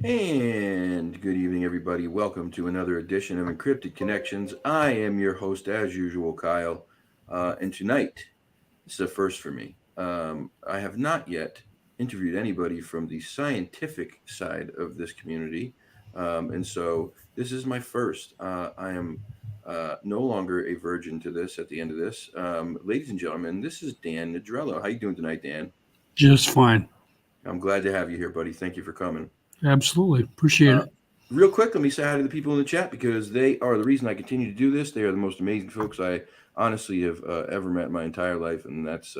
And good evening, everybody. Welcome to another edition of Encrypted Connections. I am your host, as usual, Kyle. And tonight, this is a first for me. I have not yet interviewed anybody from the scientific side of this community. And so this is my first. I am no longer a virgin to this at the end of this. Ladies and gentlemen, this is Dan Nedrelo. How you doing tonight, Dan? Just fine. I'm glad to have you here, buddy. Thank you for coming. Absolutely. Appreciate Uh, it. Real quick, let me say hi to the people in the chat because they are the reason I continue to do this. They are the most amazing folks I honestly have ever met in my entire life, and that's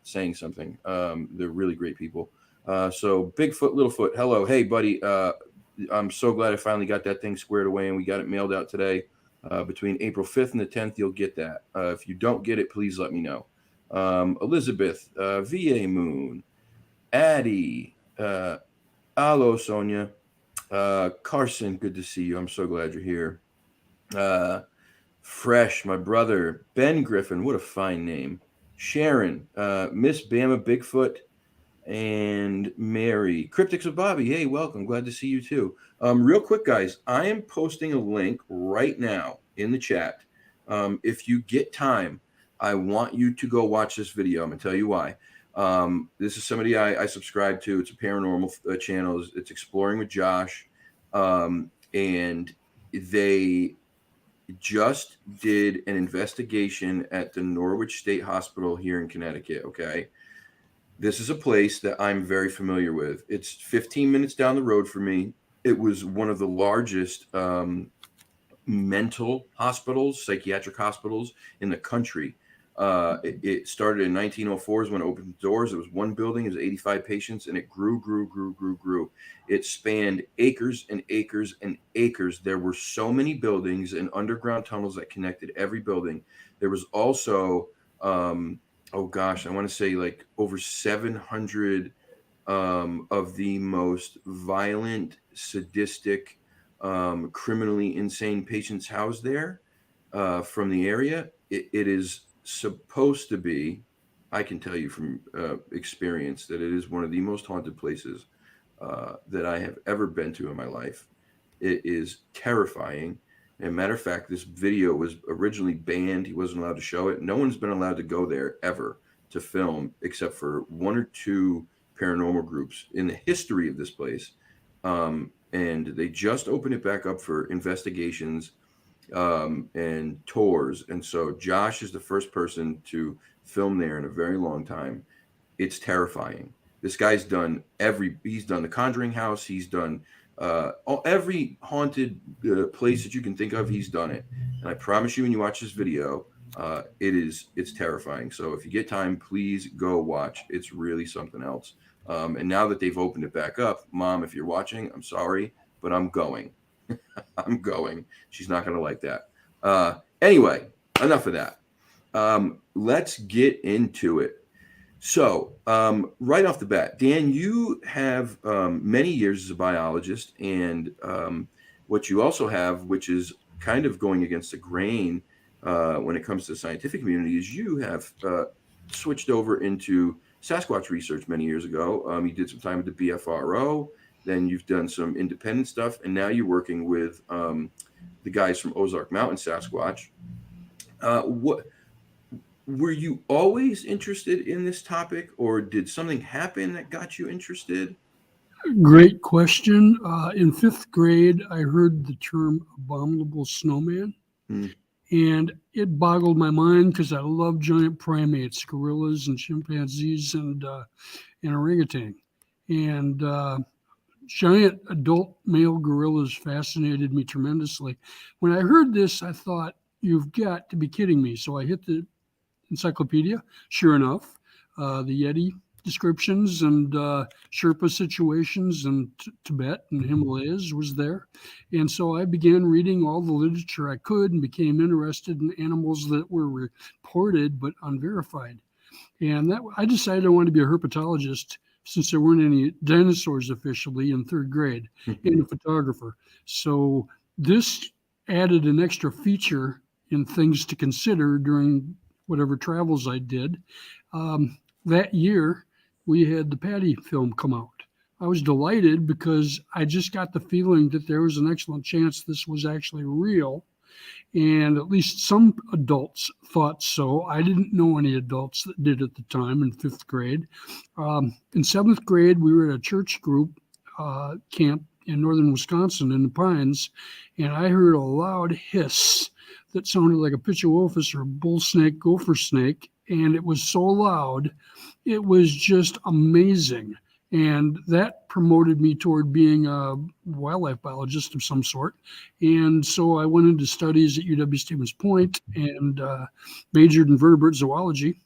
saying something. They're really great people. So Bigfoot, Littlefoot, hello, hey buddy. I'm so glad I finally got that thing squared away, and we got it mailed out today. Between April 5th and the 10th, you'll get that. If you don't get it, please let me know. Elizabeth, VA Moon, Addie, Alo, Sonia. Carson, good to see you. I'm so glad you're here. Uh, Fresh, my brother. Ben Griffin, what a fine name. Sharon, Miss Bama Bigfoot, and Mary. Cryptics of Bobby, hey, welcome. Glad to see you too. Real quick, guys, I am posting a link right now in the chat. If you get time, I want you to go watch this video. I'm going to tell you why. This is somebody I subscribe to. It's a paranormal channel. It's Exploring with Josh. And they just did an investigation at the Norwich State Hospital here in Connecticut. Okay. This is a place that I'm very familiar with. It's 15 minutes down the road for me. It was one of the largest mental hospitals, psychiatric hospitals in the country. It started in 1904 is when it opened the doors. It was one building, it was 85 patients, and it grew. It spanned acres and acres and acres. There were so many buildings and underground tunnels that connected every building. There was also, oh gosh, I want to say like over 700 of the most violent, sadistic, criminally insane patients housed there from the area. It is supposed to be, I can tell you from experience, that it is one of the most haunted places that I have ever been to in my life. It is terrifying. And matter of fact, this video was originally banned. He wasn't allowed to show it. No one's been allowed to go there ever to film except for one or two paranormal groups in the history of this place. And they just opened it back up for investigations and tours. And so Josh is the first person to film there in a very long time. It's terrifying. This guy's done he's done the Conjuring House. He's done every haunted place that you can think of. He's done it. And I promise you, when you watch this video, it's terrifying. So if you get time, please go watch. It's really something else. And now that they've opened it back up, Mom, if you're watching, I'm sorry, but I'm going. I'm going. She's not going to like that. Anyway, enough of that. Let's get into it. So, right off the bat, Dan, you have many years as a biologist, and what you also have, which is kind of going against the grain when it comes to the scientific community, is you have switched over into Sasquatch research many years ago. You did some time with the BFRO, then you've done some independent stuff, and now you're working with the guys from Ozark Mountain Sasquatch. What were you always interested in this topic, or did something happen that got you interested? Great question. In fifth grade, I heard the term abominable snowman, Hmm. and it boggled my mind because I love giant primates, gorillas and chimpanzees and orangutan. And giant adult male gorillas fascinated me tremendously. When I heard this, I thought, you've got to be kidding me. So I hit the encyclopedia. Sure enough, the Yeti descriptions and Sherpa situations in Tibet and Himalayas was there. And so I began reading all the literature I could and became interested in animals that were reported but unverified. And that I decided I wanted to be a herpetologist since there weren't any dinosaurs officially in third grade, and a photographer. So this added an extra feature in things to consider during whatever travels I did. That year, we had the Patty film come out. I was delighted because I just got the feeling that there was an excellent chance this was actually real. And at least some adults thought so. I didn't know any adults that did at the time in 5th grade. In 7th grade, we were at a church group camp in northern Wisconsin in the Pines, and I heard a loud hiss that sounded like a Pitchewolfus or a bull snake, gopher snake, and it was so loud, it was just amazing. And that promoted me toward being a wildlife biologist of some sort. And so I went into studies at UW-Stevens Point and majored in vertebrate zoology.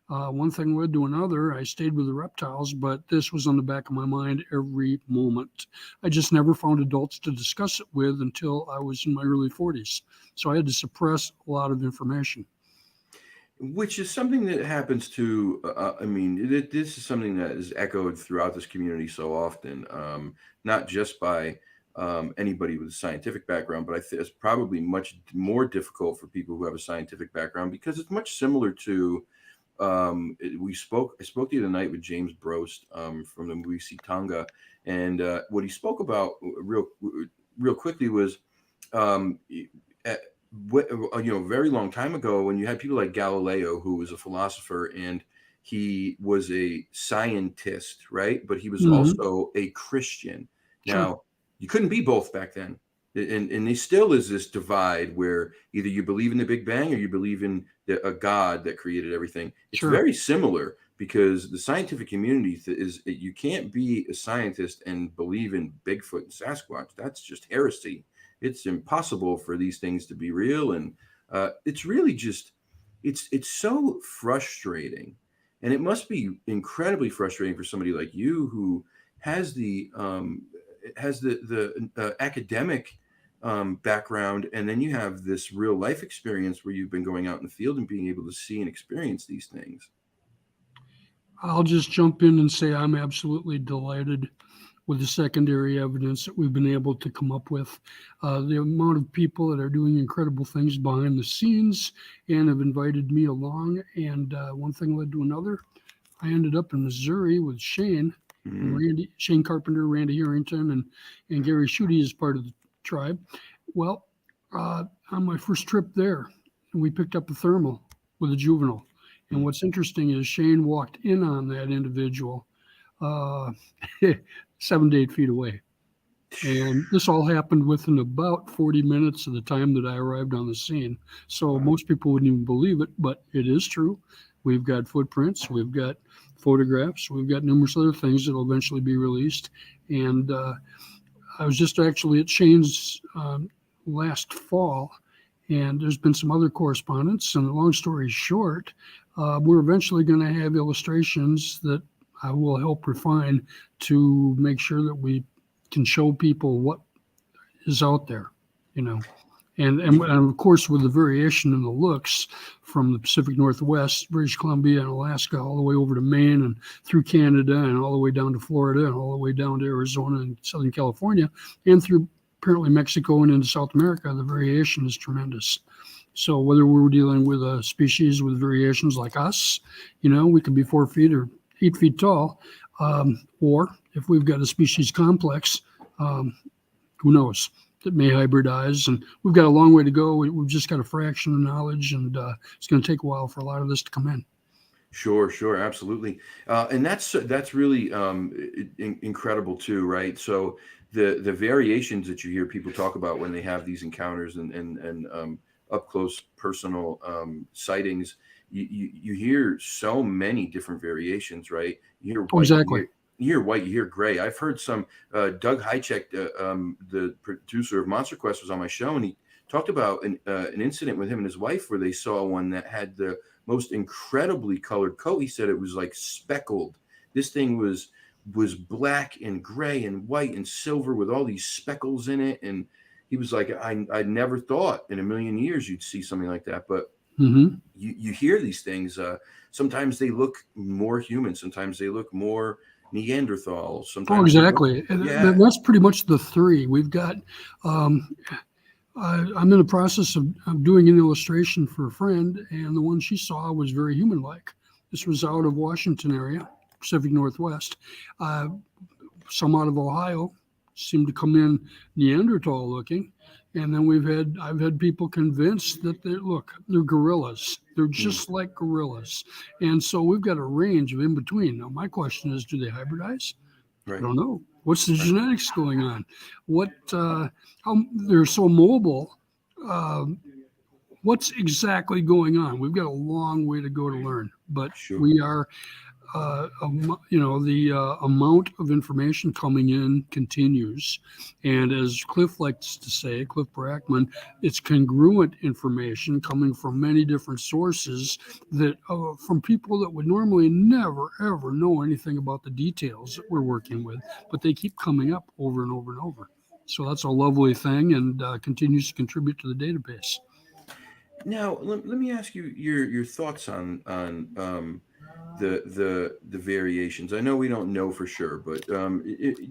One thing led to another. I stayed with the reptiles, but this was on the back of my mind every moment. I just never found adults to discuss it with until I was in my early 40s. So I had to suppress a lot of information. Which is something that happens to, this is something that is echoed throughout this community so often, not just by anybody with a scientific background, but I think it's probably much more difficult for people who have a scientific background because it's much similar to, I spoke the other night with James Brost from the movie Tonga, and what he spoke about real quickly was, a very long time ago when you had people like Galileo, who was a philosopher and he was a scientist, right? But he was also a Christian. Sure. Now, you couldn't be both back then. And there still is this divide where either you believe in the Big Bang or you believe in a God that created everything. It's Sure. very similar because the scientific community you can't be a scientist and believe in Bigfoot and Sasquatch. That's just heresy. It's impossible for these things to be real. And it's really just, it's so frustrating. And it must be incredibly frustrating for somebody like you who has the academic background, and then you have this real life experience where you've been going out in the field and being able to see and experience these things. I'll just jump in and say I'm absolutely delighted with the secondary evidence that we've been able to come up with. The amount of people that are doing incredible things behind the scenes and have invited me along. And one thing led to another. I ended up in Missouri with Shane, and Shane Carpenter, Randy Harrington, and Gary Schutte is part of the tribe. Well, on my first trip there, we picked up a thermal with a juvenile. And what's interesting is Shane walked in on that individual 7 to 8 feet away. And this all happened within about 40 minutes of the time that I arrived on the scene. So most people wouldn't even believe it, but it is true. We've got footprints, we've got photographs, we've got numerous other things that will eventually be released. And I was just actually at Shane's last fall, and there's been some other correspondence. And long story short, we're eventually going to have illustrations that I will help refine to make sure that we can show people what is out there, and of course with the variation in the looks from the Pacific Northwest, British Columbia and Alaska, all the way over to Maine and through Canada and all the way down to Florida and all the way down to Arizona and Southern California and through apparently Mexico and into South America, the variation is tremendous. So whether we're dealing with a species with variations like us, we could be 4 feet or 8 feet tall, or if we've got a species complex, who knows, that may hybridize. And we've got a long way to go. We've just got a fraction of knowledge, and it's going to take a while for a lot of this to come in. Sure, absolutely. And that's really incredible too, right? So the variations that you hear people talk about when they have these encounters and up close personal sightings, you hear so many different variations, right? You hear white, exactly. You hear white, you hear gray. I've heard some. Doug Hychek, the producer of Monster Quest, was on my show, and he talked about an incident with him and his wife where they saw one that had the most incredibly colored coat. He said it was like speckled. This thing was black and gray and white and silver with all these speckles in it. And he was like, I never thought in a million years you'd see something like that. But you hear these things. Sometimes they look more human. Sometimes they look more Neanderthal. Sometimes exactly. That's pretty much the three. We've got, I'm in the process of doing an illustration for a friend, and the one she saw was very human-like. This was out of Washington area, Pacific Northwest. some out of Ohio seem to come in Neanderthal looking. And then I've had people convinced that they're gorillas. They're just like gorillas. And so we've got a range of in between. Now, my question is, do they hybridize? Right. I don't know. What's the genetics going on? How they're so mobile? What's exactly going on? We've got a long way to go to learn, but we are. The amount of information coming in continues. And as Cliff likes to say, Cliff Brackman, it's congruent information coming from many different sources that from people that would normally never, ever know anything about the details that we're working with, but they keep coming up over and over and over. So that's a lovely thing and continues to contribute to the database. Now, let me ask you your thoughts on the variations. I know we don't know for sure, but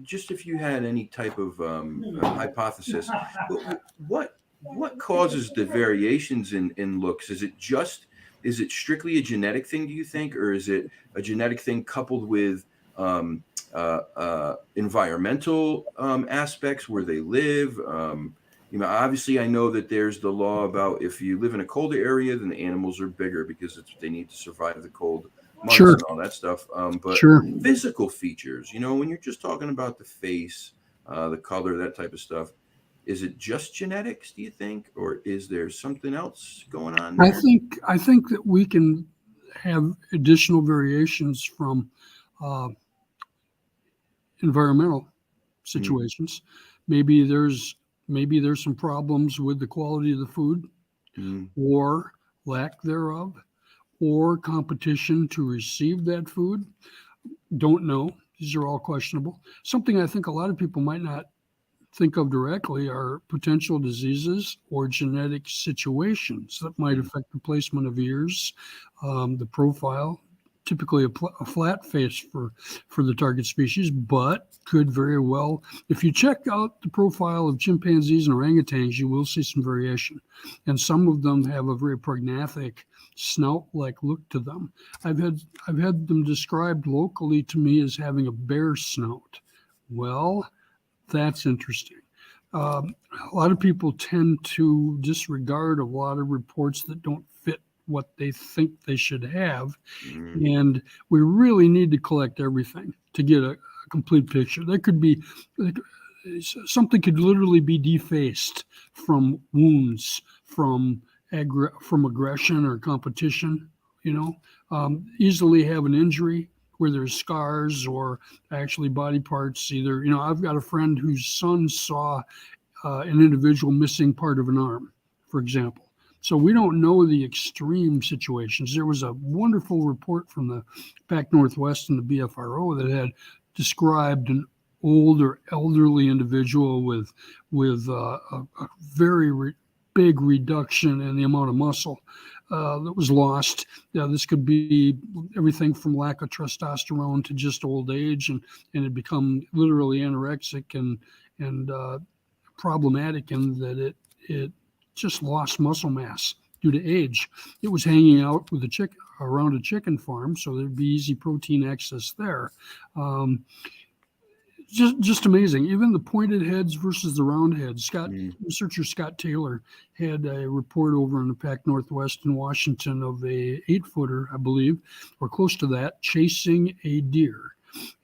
just if you had any type of hypothesis, what causes the variations in looks? Is it strictly a genetic thing, do you think, or is it a genetic thing coupled with environmental aspects where they live? Obviously, I know that there's the law about if you live in a colder area, then the animals are bigger because they need to survive the cold months and all that stuff. But physical features, when you're just talking about the face, the color, that type of stuff, is it just genetics, do you think, or is there something else going on there? I think that we can have additional variations from environmental situations. Maybe there's some problems with the quality of the food or lack thereof, or competition to receive that food. Don't know. These are all questionable. Something I think a lot of people might not think of directly are potential diseases or genetic situations that might affect the placement of ears, the profile, typically a flat face for the target species, but could very well, if you check out the profile of chimpanzees and orangutans, you will see some variation. And some of them have a very prognathic snout-like look to them. I've had them described locally to me as having a bear snout. Well, that's interesting. A lot of people tend to disregard a lot of reports that don't fit what they think they should have. And we really need to collect everything to get a complete picture. There could be something could literally be defaced from wounds, from aggression or competition, easily have an injury where there's scars or actually body parts. Either, I've got a friend whose son saw an individual missing part of an arm, for example. So we don't know the extreme situations. There was a wonderful report from the Pac Northwest and the BFRO that had described an older, elderly individual with a very big reduction in the amount of muscle that was lost. This could be everything from lack of testosterone to just old age, and it become literally anorexic and problematic in that it just lost muscle mass due to age. It was hanging out with around a chicken farm, so there'd be easy protein access there. Just amazing. Even the pointed heads versus the round heads. Researcher Scott Taylor had a report over in the Pac Northwest in Washington of a 8-footer, I believe, or close to that, chasing a deer.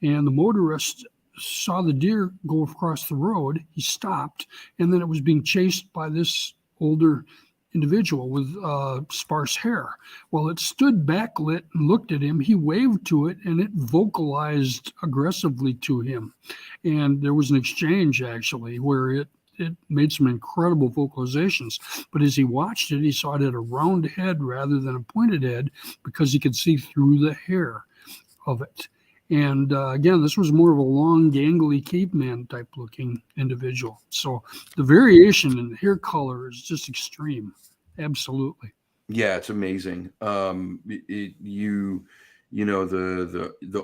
And the motorist saw the deer go across the road. He stopped, and then it was being chased by this older individual with sparse hair. Well, it stood backlit and looked at him. He waved to it, and it vocalized aggressively to him. And there was an exchange, actually, where it made some incredible vocalizations. But as he watched it, he saw it had a round head rather than a pointed head because he could see through the hair of it. And again, this was more of a long, gangly caveman type looking individual. So the variation in hair color is just extreme. Absolutely. Yeah, it's amazing. The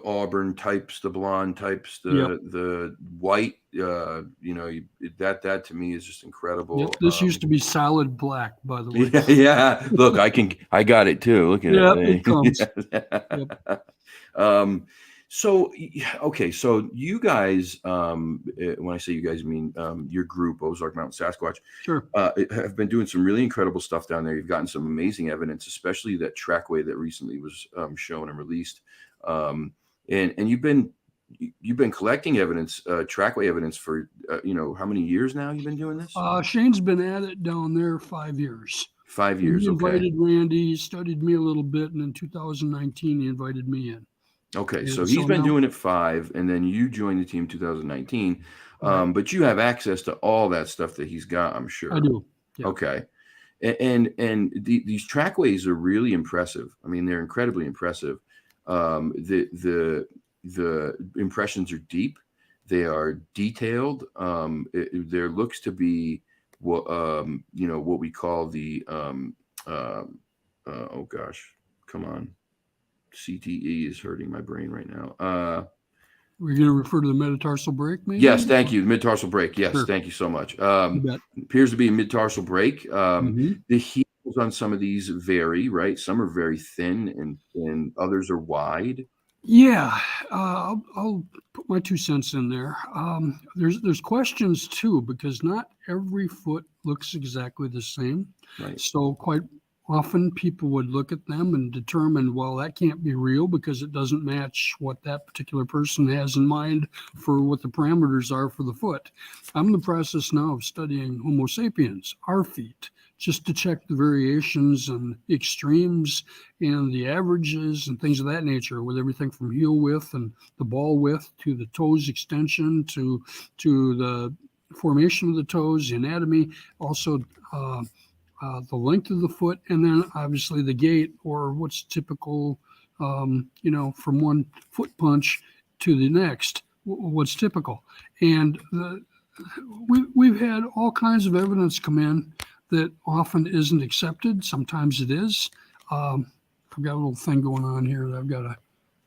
auburn types, the blonde types, the white, that to me is just incredible. Yep, this used to be solid black, by the way. Yeah. Look, I got it too. Look at it. It comes. Yep. So, okay, so you guys, when I say you guys, I mean your group, Ozark Mountain Sasquatch, Sure. have been doing some really incredible stuff down there. You've gotten some amazing evidence, especially that trackway that recently was shown and released. And you've been collecting evidence, trackway evidence for how many years now? You've been doing this? Shane's been at it down there 5 years. 5 years. He Okay. invited Randy, he studied me a little bit, and in 2019 he invited me in. Okay, And so he's so been now- doing it 5, and then you joined the team in 2019. Right. But you have access to all that stuff that he's got, I'm sure. I do. Yeah. Okay. And these trackways are really impressive. I mean, they're incredibly impressive. The impressions are deep. They are detailed. There looks to be what we call the oh gosh, come on. CTE is hurting my brain right now. We're going to refer to the metatarsal break, maybe? Yes, thank you. Mid-tarsal break. Yes, Sure. Thank you so much. You bet. Appears to be a mid-tarsal break. Mhm. The heels on some of these vary, right? Some are very thin and others are wide. Yeah, I'll put my 2 cents in there. There's questions too, because not every foot looks exactly the same. Right. So quite often people would look at them and determine, well, that can't be real because it doesn't match what that particular person has in mind for what the parameters are for the foot. I'm in the process now of studying Homo sapiens, our feet, just to check the variations and the extremes and the averages and things of that nature, with everything from heel width and the ball width to the toes extension to the formation of the toes, the anatomy, also the length of the foot, and then obviously the gait, or what's typical, from one foot punch to the next, what's typical. And we've had all kinds of evidence come in that often isn't accepted. Sometimes it is. I've got a little thing going on here that I've got to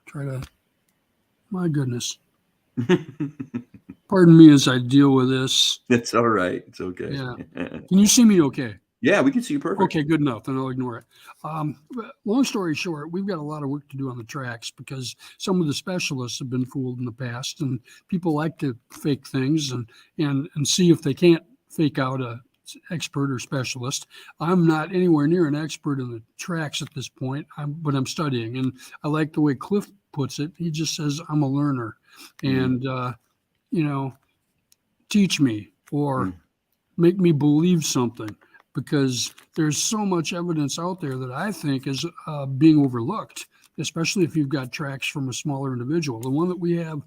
try to, my goodness. Pardon me as I deal with this. It's all right. It's okay. Yeah. Can you see me okay? Yeah, we can see you perfect. Okay, good enough. Then I'll ignore it. Long story short, we've got a lot of work to do on the tracks because some of the specialists have been fooled in the past, and people like to fake things and see if they can't fake out a expert or specialist. I'm not anywhere near an expert in the tracks at this point, but I'm studying, and I like the way Cliff puts it. He just says, I'm a learner, and teach me or make me believe something, because there's so much evidence out there that I think is being overlooked, especially if you've got tracks from a smaller individual. The one that we have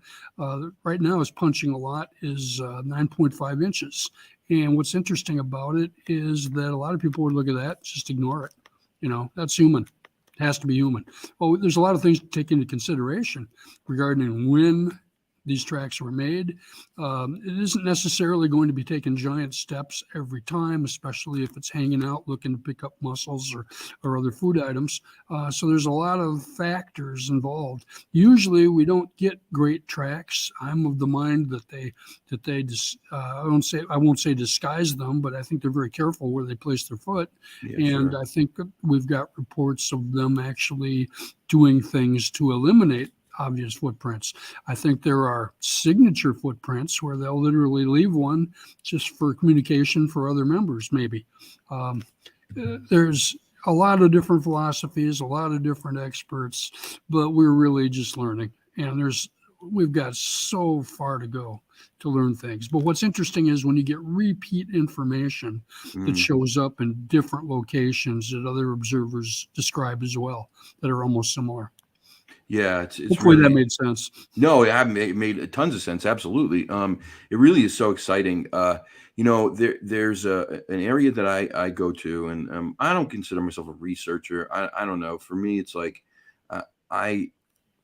right now is punching a lot is 9.5 inches. And what's interesting about it is that a lot of people would look at that, just ignore it. That's human. It has to be human. Well, there's a lot of things to take into consideration regarding when these tracks were made. It isn't necessarily going to be taking giant steps every time, especially if it's hanging out looking to pick up mussels or other food items. So there's a lot of factors involved. Usually we don't get great tracks. I'm of the mind that I won't say disguise them, but I think they're very careful where they place their foot. Yeah, and sure. I think that we've got reports of them actually doing things to eliminate obvious footprints. I think there are signature footprints where they'll literally leave one just for communication for other members, maybe. There's a lot of different philosophies, a lot of different experts, but we're really just learning. And we've got so far to go to learn things. But what's interesting is when you get repeat information that shows up in different locations that other observers describe as well, that are almost similar. Yeah, it's Hopefully really, that made sense. No, it made tons of sense. Absolutely. It really is so exciting. There's an area that I go to, and I don't consider myself a researcher. I don't know. For me, it's like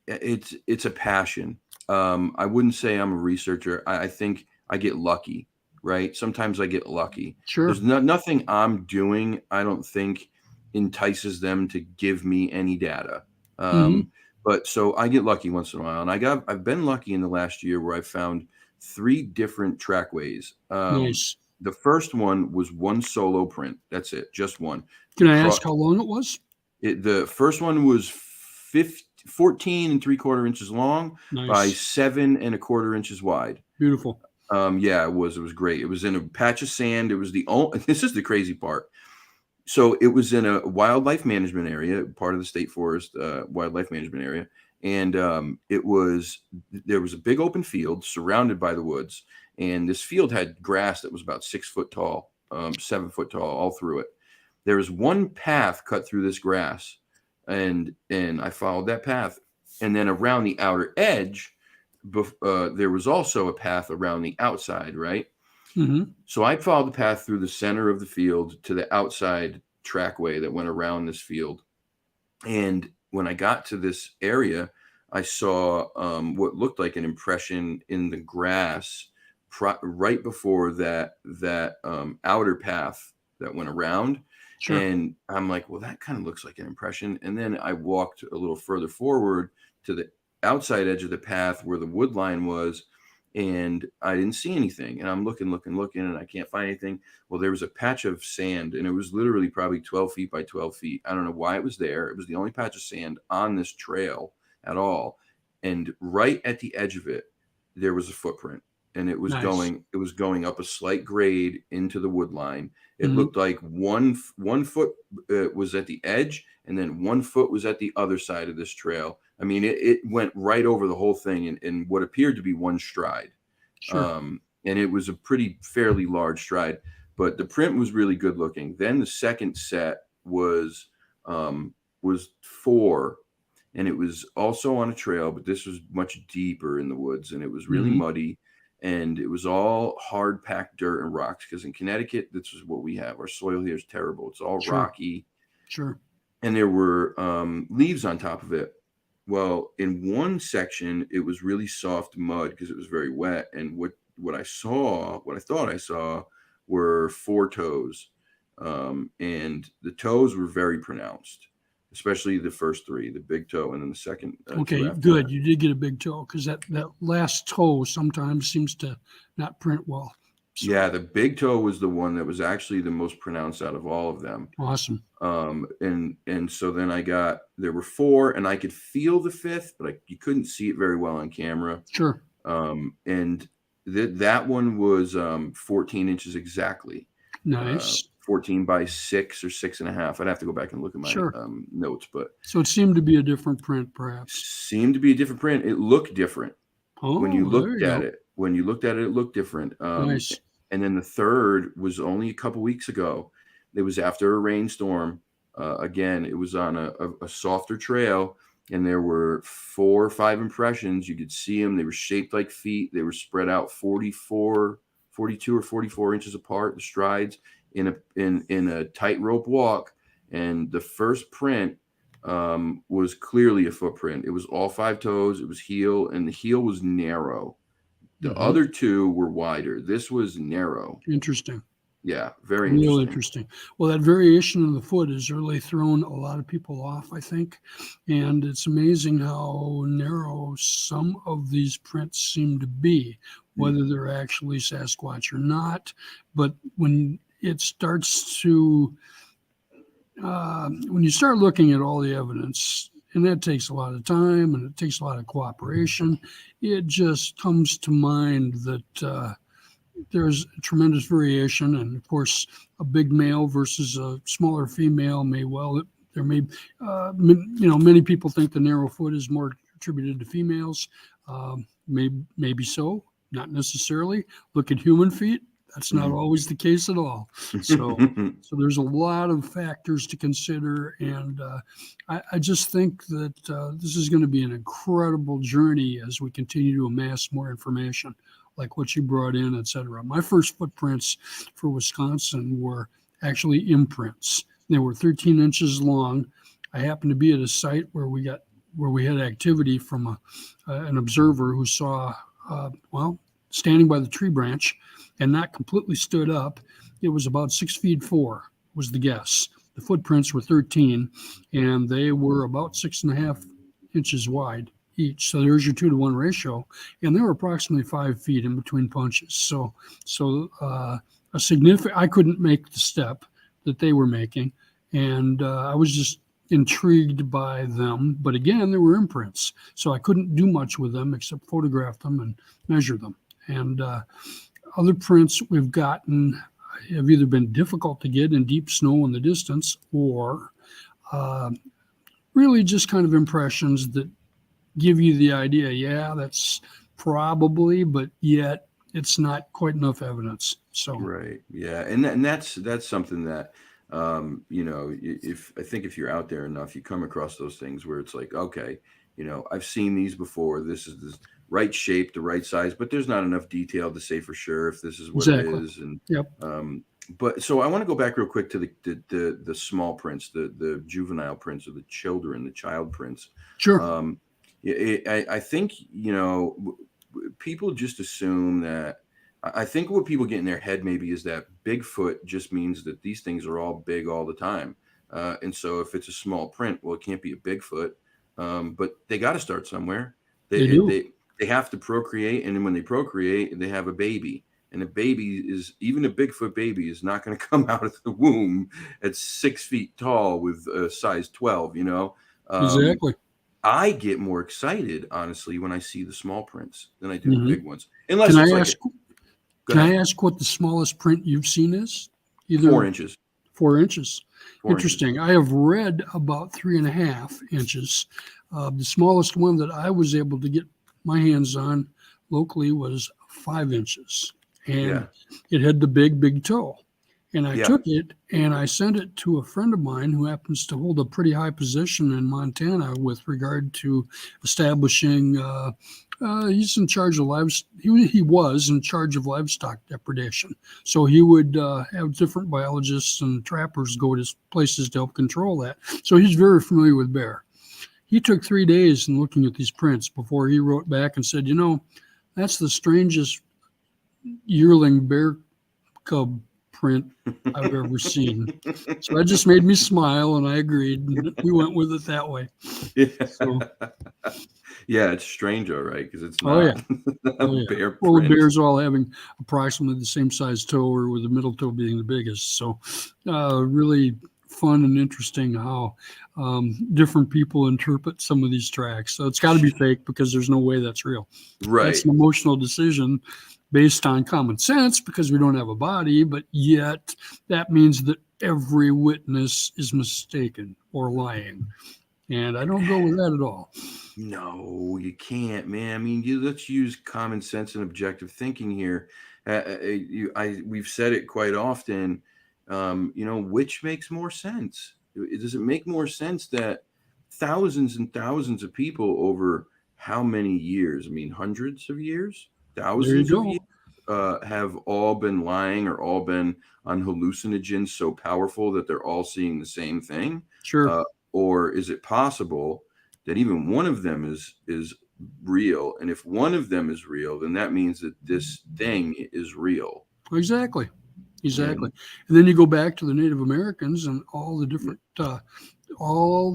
it's a passion. I wouldn't say I'm a researcher. I think I get lucky, right? Sometimes I get lucky. Sure. There's nothing I'm doing, I don't think, entices them to give me any data. But so I get lucky once in a while, and I've been lucky in the last year where I found 3 different trackways. Nice. The first one was one solo print. That's it, just one. Can I ask how long it was? The first one was 14 3/4 inches long by Nice. 7 1/4 inches wide. Beautiful. Yeah, it was great. It was in a patch of sand. It was the only, this is the crazy part. So it was in a wildlife management area, part of the state forest, wildlife management area. And there was a big open field surrounded by the woods. And this field had grass that was about 6 foot tall, 7 foot tall, all through it. There was one path cut through this grass, and I followed that path. And then around the outer edge, there was also a path around the outside, right? Mm-hmm. So I followed the path through the center of the field to the outside trackway that went around this field. And when I got to this area, I saw what looked like an impression in the grass right before that outer path that went around. Sure. And I'm like, well, that kind of looks like an impression. And then I walked a little further forward to the outside edge of the path where the wood line was, and I didn't see anything. And I'm looking, and I can't find anything. Well, there was a patch of sand, and it was literally probably 12 feet by 12 feet. I don't know why it was there. It was the only patch of sand on this trail at all. And right at the edge of it, there was a footprint, and it was going up a slight grade into the wood line. It looked like one foot was at the edge, and then 1 foot was at the other side of this trail. I mean, it went right over the whole thing in what appeared to be one stride. Sure. And it was a fairly large stride, but the print was really good looking. Then the second set was 4, and it was also on a trail, but this was much deeper in the woods, and it was really muddy, and it was all hard packed dirt and rocks, because in Connecticut, this is what we have. Our soil here is terrible. It's all rocky. Sure. And there were leaves on top of it. Well, in one section, it was really soft mud because it was very wet. And what I thought I saw were 4 toes. And the toes were very pronounced, especially the first 3, the big toe, and then the second. Okay, good. That. You did get a big toe, because that last toe sometimes seems to not print well. So. Yeah, the big toe was the one that was actually the most pronounced out of all of them. Awesome. And so then there were 4, and I could feel the 5th, but you couldn't see it very well on camera. Sure. And that one was 14 inches exactly. Nice. 14 by 6 or 6.5. I'd have to go back and look at my notes, but so it seemed to be a different print, perhaps. Seemed to be a different print. It looked different. Oh, when you looked at it. When you looked at it, it looked different. Nice. And then the third was only a couple weeks ago. It was after a rainstorm. Again, it was on a softer trail, and there were 4 or 5 impressions. You could see them. They were shaped like feet. They were spread out 42 or 44 inches apart, the strides, in a tightrope walk. And the first print was clearly a footprint. It was all 5 toes. It was heel, and the heel was narrow. The other 2 were wider. This was narrow. Interesting. Yeah, very Real interesting. Well, that variation in the foot has really thrown a lot of people off, I think. And it's amazing how narrow some of these prints seem to be, whether they're actually Sasquatch or not. But when it starts to, when you start looking at all the evidence, and that takes a lot of time and it takes a lot of cooperation, it just comes to mind that there's tremendous variation. And of course, a big male versus a smaller female there may, many people think the narrow foot is more attributed to females. Maybe so, not necessarily. Look at human feet. That's not always the case at all. So there's a lot of factors to consider. And I just think that this is going to be an incredible journey as we continue to amass more information, like what you brought in, et cetera. My first footprints for Wisconsin were actually imprints. They were 13 inches long. I happened to be at a site where we had activity from an observer who saw, standing by the tree branch, and not completely stood up. It was about 6'4" was the guess. The footprints were 13, and they were about 6.5 inches wide each. So there's your 2-to-1 ratio, and they were approximately 5 feet in between punches. So a significant. I couldn't make the step that they were making, and I was just intrigued by them. But again, they were imprints, so I couldn't do much with them except photograph them and measure them. And other prints we've gotten have either been difficult to get in deep snow in the distance, or really just kind of impressions that give you the idea, yeah, that's probably, but yet it's not quite enough evidence. So right, yeah, and that's something that if I think if you're out there enough, you come across those things where it's like, okay, I've seen these before. This is the right shape, the right size, but there's not enough detail to say for sure if this is what it is. And yep. But so I want to go back real quick to the small prints, the juvenile prints, or the child prints. Sure. I think people just assume that. I think what people get in their head maybe is that Bigfoot just means that these things are all big all the time, and so if it's a small print, well, it can't be a Bigfoot. But they got to start somewhere. They have to procreate, and then when they procreate, they have a baby. And a baby even a Bigfoot baby is not going to come out of the womb at 6 feet tall with a size 12, Exactly. I get more excited, honestly, when I see the small prints than I do the big ones. Unless Can I ask what the smallest print you've seen is? Either 4 inches. 4 inches. 4 Interesting. Inches. I have read about 3.5 inches. The smallest one that I was able to get my hands on locally was 5 inches. And it had the big toe. And I took it and I sent it to a friend of mine who happens to hold a pretty high position in Montana with regard to establishing, he's in charge of he was in charge of livestock depredation. So he would have different biologists and trappers go to places to help control that. So he's very familiar with bear. He took 3 days in looking at these prints before he wrote back and said, that's the strangest yearling bear cub print I've ever seen. So that just made me smile, and I agreed. And we went with it that way. Yeah, so, it's strange, all right, because it's not bear print. Well, the bears all having approximately the same size toe, or with the middle toe being the biggest. So really fun and interesting how different people interpret some of these tracks. So it's got to be fake because there's no way that's real. Right. That's an emotional decision based on common sense because we don't have a body, but yet that means that every witness is mistaken or lying. And I don't go with that at all. No, you can't, man. I mean, let's use common sense and objective thinking here. We've said it quite often. Which makes more sense? Does it make more sense that thousands and thousands of people over how many years? I mean, hundreds of years? Thousands of years have all been lying or all been on hallucinogens so powerful that they're all seeing the same thing? Sure. Or is it possible that even one of them is real? And if one of them is real, then that means that this thing is real. Exactly. And then you go back to the Native Americans and all the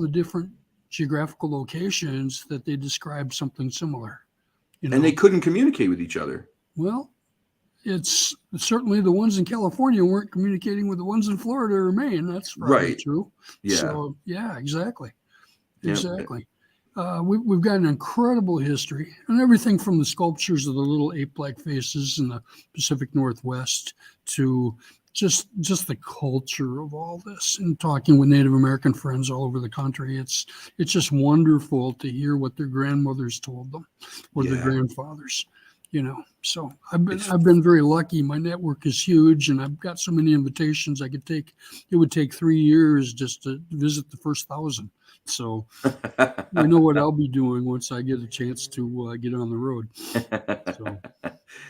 different geographical locations that they described something similar. And they couldn't communicate with each other. Well, it's certainly the ones in California weren't communicating with the ones in Florida or Maine. That's probably true. Yeah. So, exactly. Exactly. We've got an incredible history, and everything from the sculptures of the little ape-like faces in the Pacific Northwest to just the culture of all this. And talking with Native American friends all over the country, it's just wonderful to hear what their grandmothers told them or their grandfathers. So I've been very lucky. My network is huge, and I've got so many invitations I could take. It would take 3 years just to visit the first 1,000. So I know what I'll be doing once I get a chance to get on the road. So.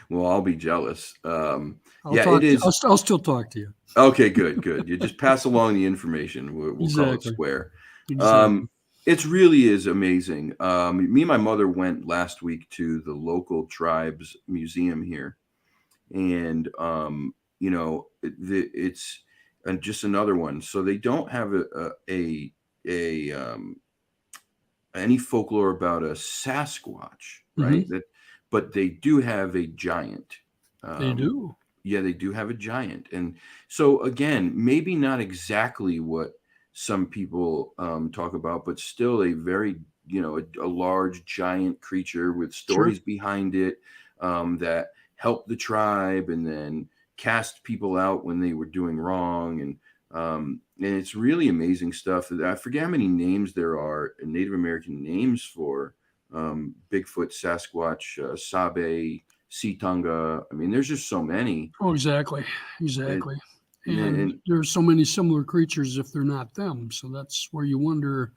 Well, I'll be jealous. It is. I'll still talk to you. Okay, good. You just pass along the information. We'll call it square. Exactly. It really is amazing. Me and my mother went last week to the local tribes museum here, and it's just another one. So they don't have any folklore about a Sasquatch, right? Mm-hmm. But they do have a giant. They do. Yeah, they do have a giant, and so again, maybe not exactly what some people talk about, but still a very, a large giant creature with Sure. stories behind it that helped the tribe and then cast people out when they were doing wrong. And it's really amazing stuff. I forget how many names there are, Native American names for Bigfoot, Sasquatch, Sabe, Situnga. I mean, there's just so many. Oh, exactly. And there's so many similar creatures if they're not them. So that's where you wonder,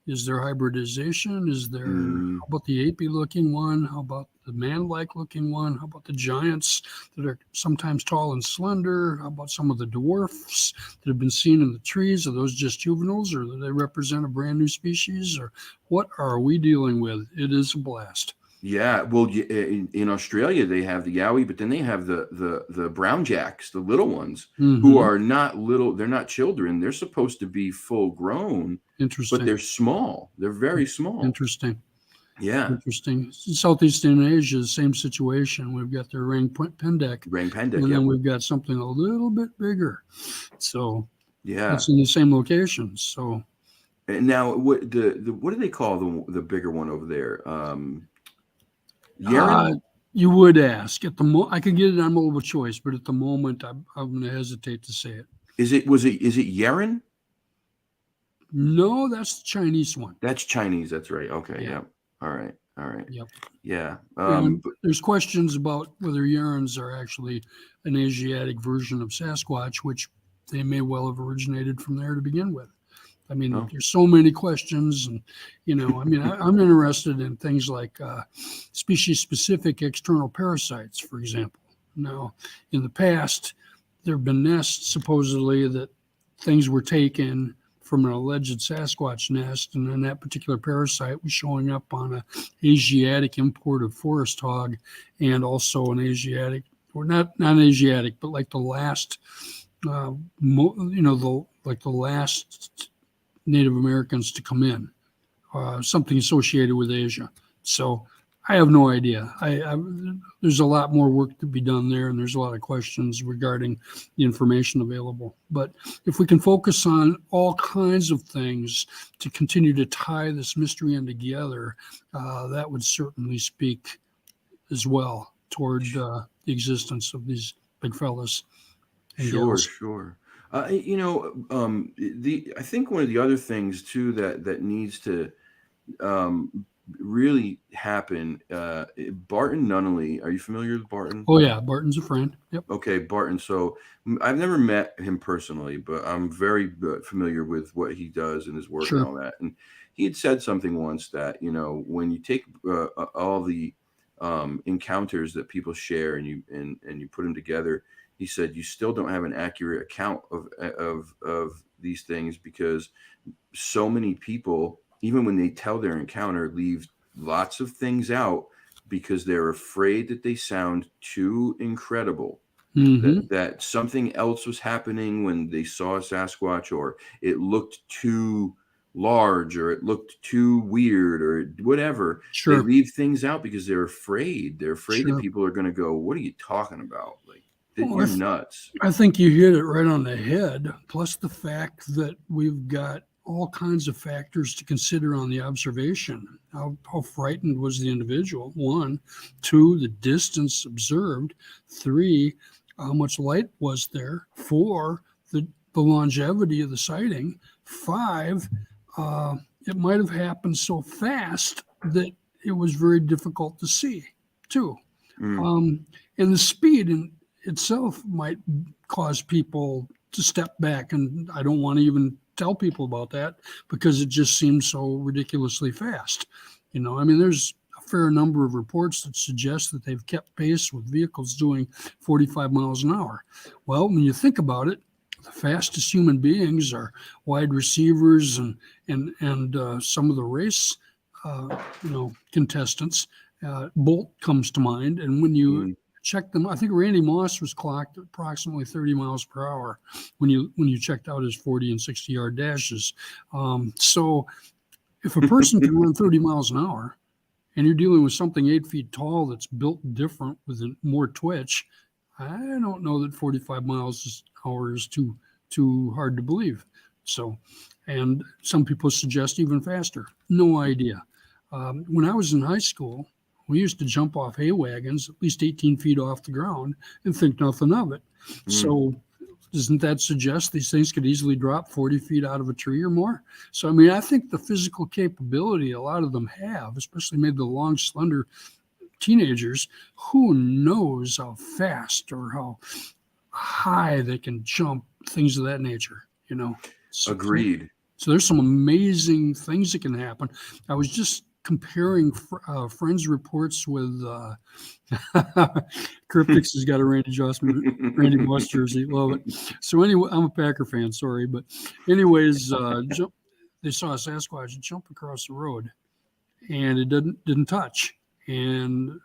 is there hybridization? Is there, how about the apey looking one? How about the man-like looking one? How about the giants that are sometimes tall and slender? How about some of the dwarfs that have been seen in the trees? Are those just juveniles, or do they represent a brand new species? Or what are we dealing with? It is a blast. Yeah, well, in Australia they have the yowie, but then they have the brown jacks, the little ones, who are not little. They're not children. They're supposed to be full grown. Interesting. But they're small. They're very small. Interesting. Yeah. Interesting. Southeastern Asia, the same situation. We've got the orang pendek. And then we've got something a little bit bigger. So yeah, it's in the same location. So and now what do they call the bigger one over there? You would ask. I could get it on multiple choice, but at the moment I'm going to hesitate to say it. Is it Yeren? No, that's the Chinese one. That's Chinese. That's right. Okay. Yeah. All right. Yep. Yeah. There's questions about whether Yerens are actually an Asiatic version of Sasquatch, which they may well have originated from there to begin with. I mean, there's so many questions, and I'm interested in things like species-specific external parasites, for example. Now, in the past, there have been nests supposedly that things were taken from an alleged Sasquatch nest, and then that particular parasite was showing up on an Asiatic import of forest hog, and also an Asiatic, or not Asiatic, but like the last, the last Native Americans to come in, something associated with Asia. So I have no idea. There's a lot more work to be done there, and there's a lot of questions regarding the information available. But if we can focus on all kinds of things to continue to tie this mystery in together, that would certainly speak as well toward the existence of these big fellas. Sure. I think one of the other things too that needs to really happen. Barton Nunnally, are you familiar with Barton? Oh yeah, Barton's a friend. Yep. Okay, Barton. So I've never met him personally, but I'm very familiar with what he does and his work and all that. And he had said something once that when you take all the encounters that people share and you put them together, he said you still don't have an accurate account of these things, because so many people, even when they tell their encounter, leave lots of things out because they're afraid that they sound too incredible, that something else was happening when they saw a Sasquatch, or it looked too large, or it looked too weird, or whatever. They leave things out because they're afraid. They're afraid that people are going to go, "What are you talking about? Like, you're nuts." I think you hit it right on the head. Plus the fact that we've got all kinds of factors to consider on the observation. How frightened was the individual? 1, 2, the distance observed. 3, how much light was there? 4, the longevity of the sighting. 5, it might have happened so fast that it was very difficult to see, too. And the speed in itself might cause people to step back, and I don't want to even tell people about that because it just seems so ridiculously fast. There's a fair number of reports that suggest that they've kept pace with vehicles doing 45 miles an hour. Well, when you think about it, the fastest human beings are wide receivers and some of the race, contestants. Bolt comes to mind, and when you check them, I think Randy Moss was clocked at approximately 30 miles per hour when you checked out his 40 and 60 yard dashes. So if a person can run 30 miles an hour, and you're dealing with something 8 feet tall that's built different with more twitch, I don't know that 45 miles an hour is too hard to believe. So, and some people suggest even faster. No idea. When I was in high school, we used to jump off hay wagons at least 18 feet off the ground and think nothing of it. So doesn't that suggest these things could easily drop 40 feet out of a tree or more? So, I mean, I think the physical capability a lot of them have, especially maybe the long, slender teenagers, who knows how fast or how high they can jump, things of that nature, you know? So, Agreed. So there's some amazing things that can happen. I was just comparing friends' reports with Cryptics has got a Randy Moss jersey. Love it. So anyway, I'm a Packer fan, sorry. But anyways, they saw a Sasquatch jump across the road and it didn't touch. And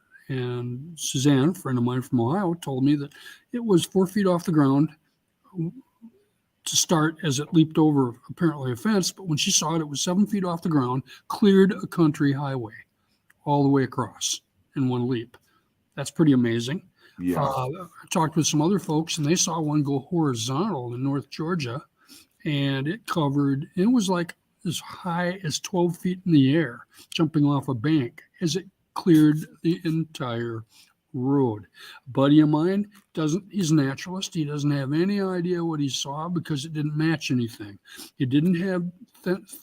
Suzanne, a friend of mine from Ohio, told me that it was 4 feet off the ground to start as it leaped over apparently a fence, but when she saw it, it was 7 feet off the ground, cleared a country highway all the way across in one leap. That's pretty amazing. Yeah. I talked with some other folks and they saw one go horizontal in North Georgia and it was like as high as 12 feet in the air, jumping off a bank as it cleared the entire road. A buddy of mine he's a naturalist. He doesn't have any idea what he saw because it didn't match anything. It didn't have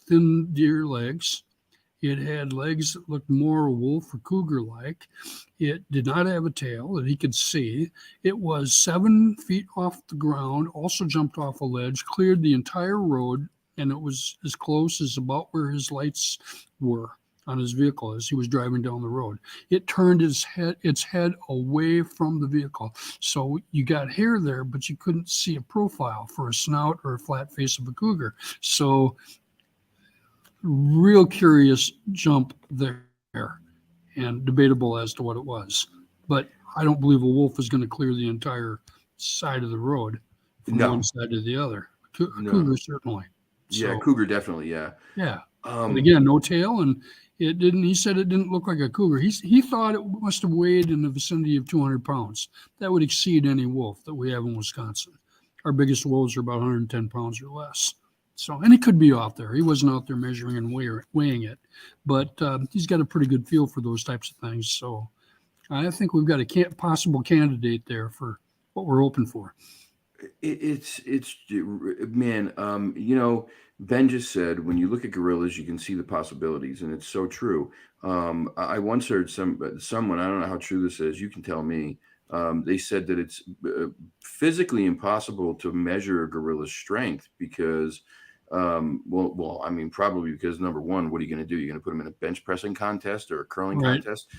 thin deer legs. It had legs that looked more wolf or cougar-like. It did not have a tail that he could see. It was 7 feet off the ground, also jumped off a ledge, cleared the entire road, and it was as close as about where his lights were on his vehicle as he was driving down the road. It turned its head away from the vehicle. So you got hair there, but you couldn't see a profile for a snout or a flat face of a cougar. So real curious jump there and debatable as to what it was. But I don't believe a wolf is going to clear the entire side of the road from one side to the other. Cougar certainly. Yeah, So, cougar definitely, yeah. Yeah. But again, no tail, and he said it didn't look like a cougar. He thought it must have weighed in the vicinity of 200 pounds. That would exceed any wolf that we have in Wisconsin. Our biggest wolves are about 110 pounds or less. So, and he could be off there. He wasn't out there measuring and weighing it, but he's got a pretty good feel for those types of things. So I think we've got a possible candidate there for what we're hoping for. It's man, you know, Ben just said when you look at gorillas, you can see the possibilities, and it's so true. I once heard someone, I don't know how true this is, you can tell me. They said that it's physically impossible to measure a gorilla's strength because, well, I mean, probably because number one, what are you going to do? You're going to put them in a bench pressing contest or a curling contest.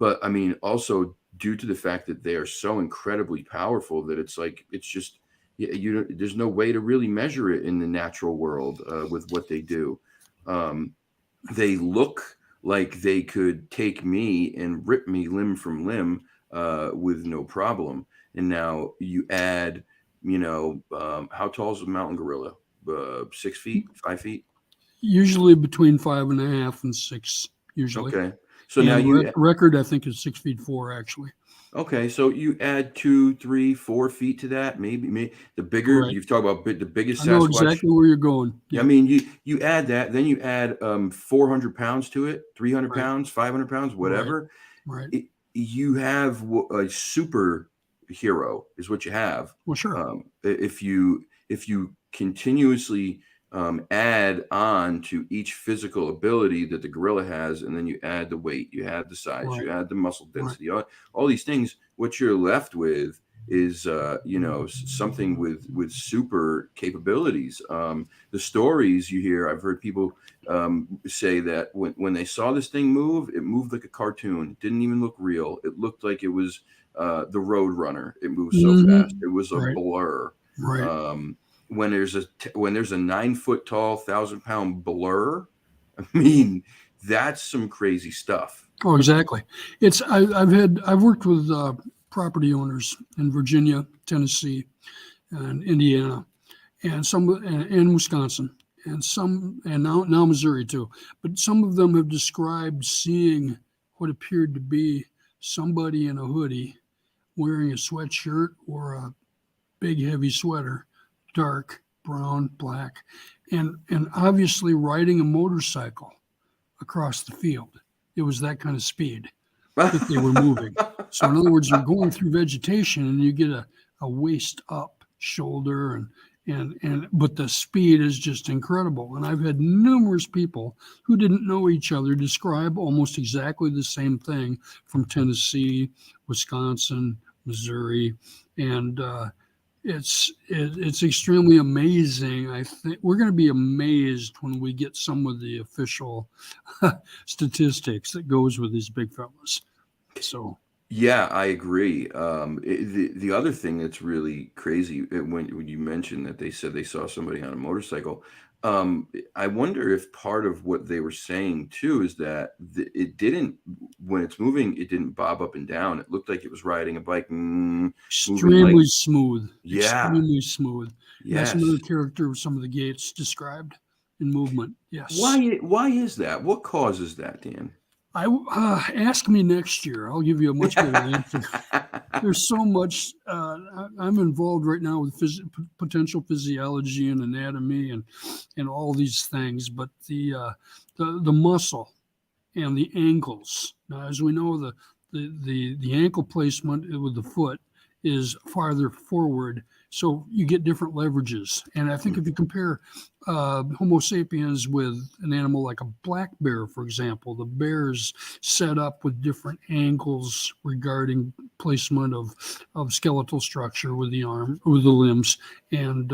But I mean, also due to the fact that they are so incredibly powerful that it's just there's no way to really measure it in the natural world with what they do. They look like they could take me and rip me limb from limb with no problem. And now you add, how tall is a mountain gorilla? 6 feet, 5 feet? Usually between 5.5 and 6. Usually. Okay. So now record, I think, is 6'4" actually. Okay, so you add 2, 3, 4 feet to that, maybe the bigger. Right. You've talked about the biggest Sasquatch. I know exactly where you're going. Yeah. I mean, you add that, then you add 400 pounds to it, 300 pounds, 500 pounds, whatever. Right. You have a super hero is what you have. Well, sure. If you continuously add on to each physical ability that the gorilla has, and then you add the weight, you add the size, you add the muscle density, all these things, what you're left with is something with super capabilities. The stories you hear, I've heard people say that when they saw this thing move, it moved like a cartoon. It didn't even look real. It looked like it was the Road Runner. It moved so fast. It was a blur. Right. When there's a 9 foot tall, 1,000-pound blur, I mean, that's some crazy stuff. Oh, exactly. I've worked with property owners in Virginia, Tennessee, and Indiana, and and Wisconsin, and now Missouri too. But some of them have described seeing what appeared to be somebody in a hoodie wearing a sweatshirt or a big heavy sweater, dark, brown, black, and obviously riding a motorcycle across the field. It was that kind of speed that they were moving. So in other words, you're going through vegetation and you get a waist up shoulder but the speed is just incredible. And I've had numerous people who didn't know each other describe almost exactly the same thing from Tennessee, Wisconsin, Missouri, and it's extremely amazing. I think we're going to be amazed when we get some of the official statistics that goes with these big fellas. So yeah, I agree. The other thing that's really crazy when you mentioned that they said they saw somebody on a motorcycle, I wonder if part of what they were saying too is that it didn't, when it's moving, it didn't bob up and down. It looked like it was riding a bike. Extremely smooth. Yeah. Extremely smooth. Yes. That's another character of some of the Gaits described in movement. Yes. Why is that? What causes that, Dan? Ask me next year. I'll give you a much better answer. There's so much. I'm involved right now with potential physiology and anatomy and all these things, but the muscle and the ankles. Now, as we know, the ankle placement with the foot is farther forward, so you get different leverages. And I think if you compare Homo sapiens with an animal like a black bear, for example, the bear's set up with different angles regarding placement of skeletal structure with the arm, with the limbs, and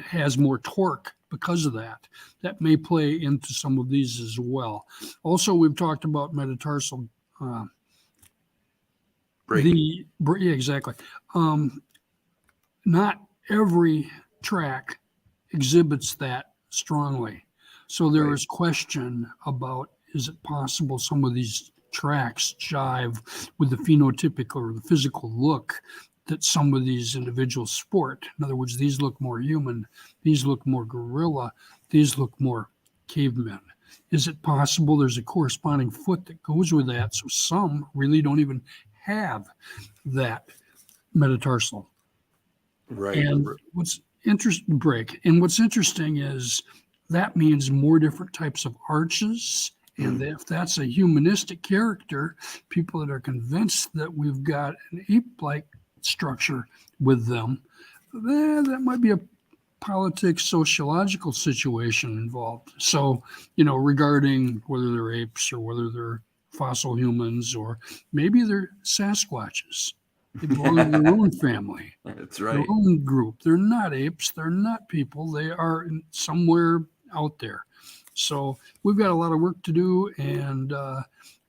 has more torque because of that. That may play into some of these as well. Also, we've talked about metatarsal. Yeah, exactly. Not every track exhibits that strongly. So there is question about, is it possible some of these tracks jive with the phenotypic or the physical look that some of these individuals sport? In other words, these look more human, these look more gorilla, these look more cavemen. Is it possible there's a corresponding foot that goes with that? So some really don't even have that metatarsal. Right. And what's interesting is that means more different types of arches. And if that's a humanistic character, people that are convinced that we've got an ape-like structure with them, that might be a politics, sociological situation involved. So, regarding whether they're apes or whether they're fossil humans, or maybe they're Sasquatches. They belong to their own family. That's right. Their own group. They're not apes. They're not people. They are somewhere out there. So we've got a lot of work to do, and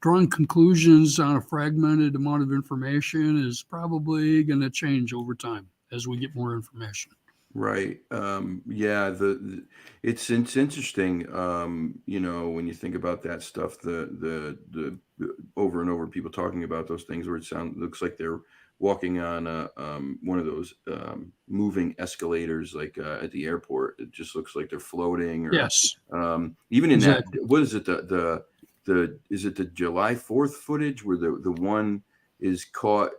drawing conclusions on a fragmented amount of information is probably going to change over time as we get more information. Right. Yeah. It's interesting. When you think about that stuff, the over and over people talking about those things where looks like they're walking on one of those moving escalators, like at the airport. It just looks like they're floating. Or, yes. Even in that, what is it? Is it the July 4th footage where the one is caught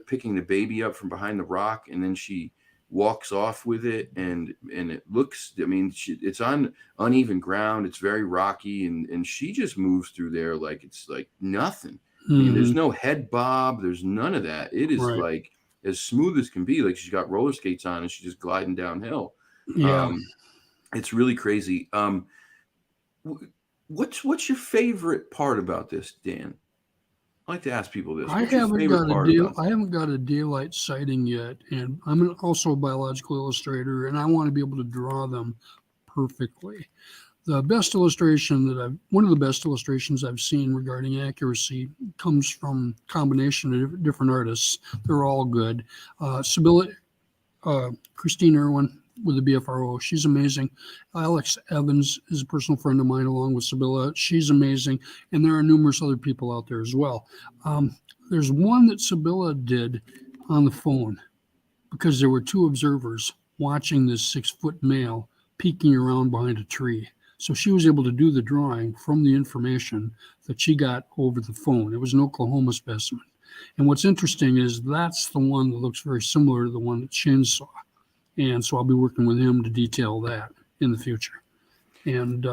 picking the baby up from behind the rock, and then she walks off with it, and it looks, it's on uneven ground, it's very rocky, and she just moves through there like it's like nothing. There's no head bob, there's none of that. It is like as smooth as can be, like she's got roller skates on and she's just gliding downhill. It's really crazy. What's your favorite part about this, Dan? I like to ask people this. I haven't got a daylight sighting yet, and I'm also a biological illustrator, and I want to be able to draw them perfectly. One of the best illustrations I've seen regarding accuracy comes from a combination of different artists. They're all good. Sibylla, Christine Irwin with the BFRO, she's amazing. Alex Evans is a personal friend of mine along with Sibylla. She's amazing. And there are numerous other people out there as well. There's one that Sibylla did on the phone because there were two observers watching this 6-foot male peeking around behind a tree. So she was able to do the drawing from the information that she got over the phone. It was an Oklahoma specimen. And what's interesting is that's the one that looks very similar to the one that Shane saw. And so I'll be working with him to detail that in the future. And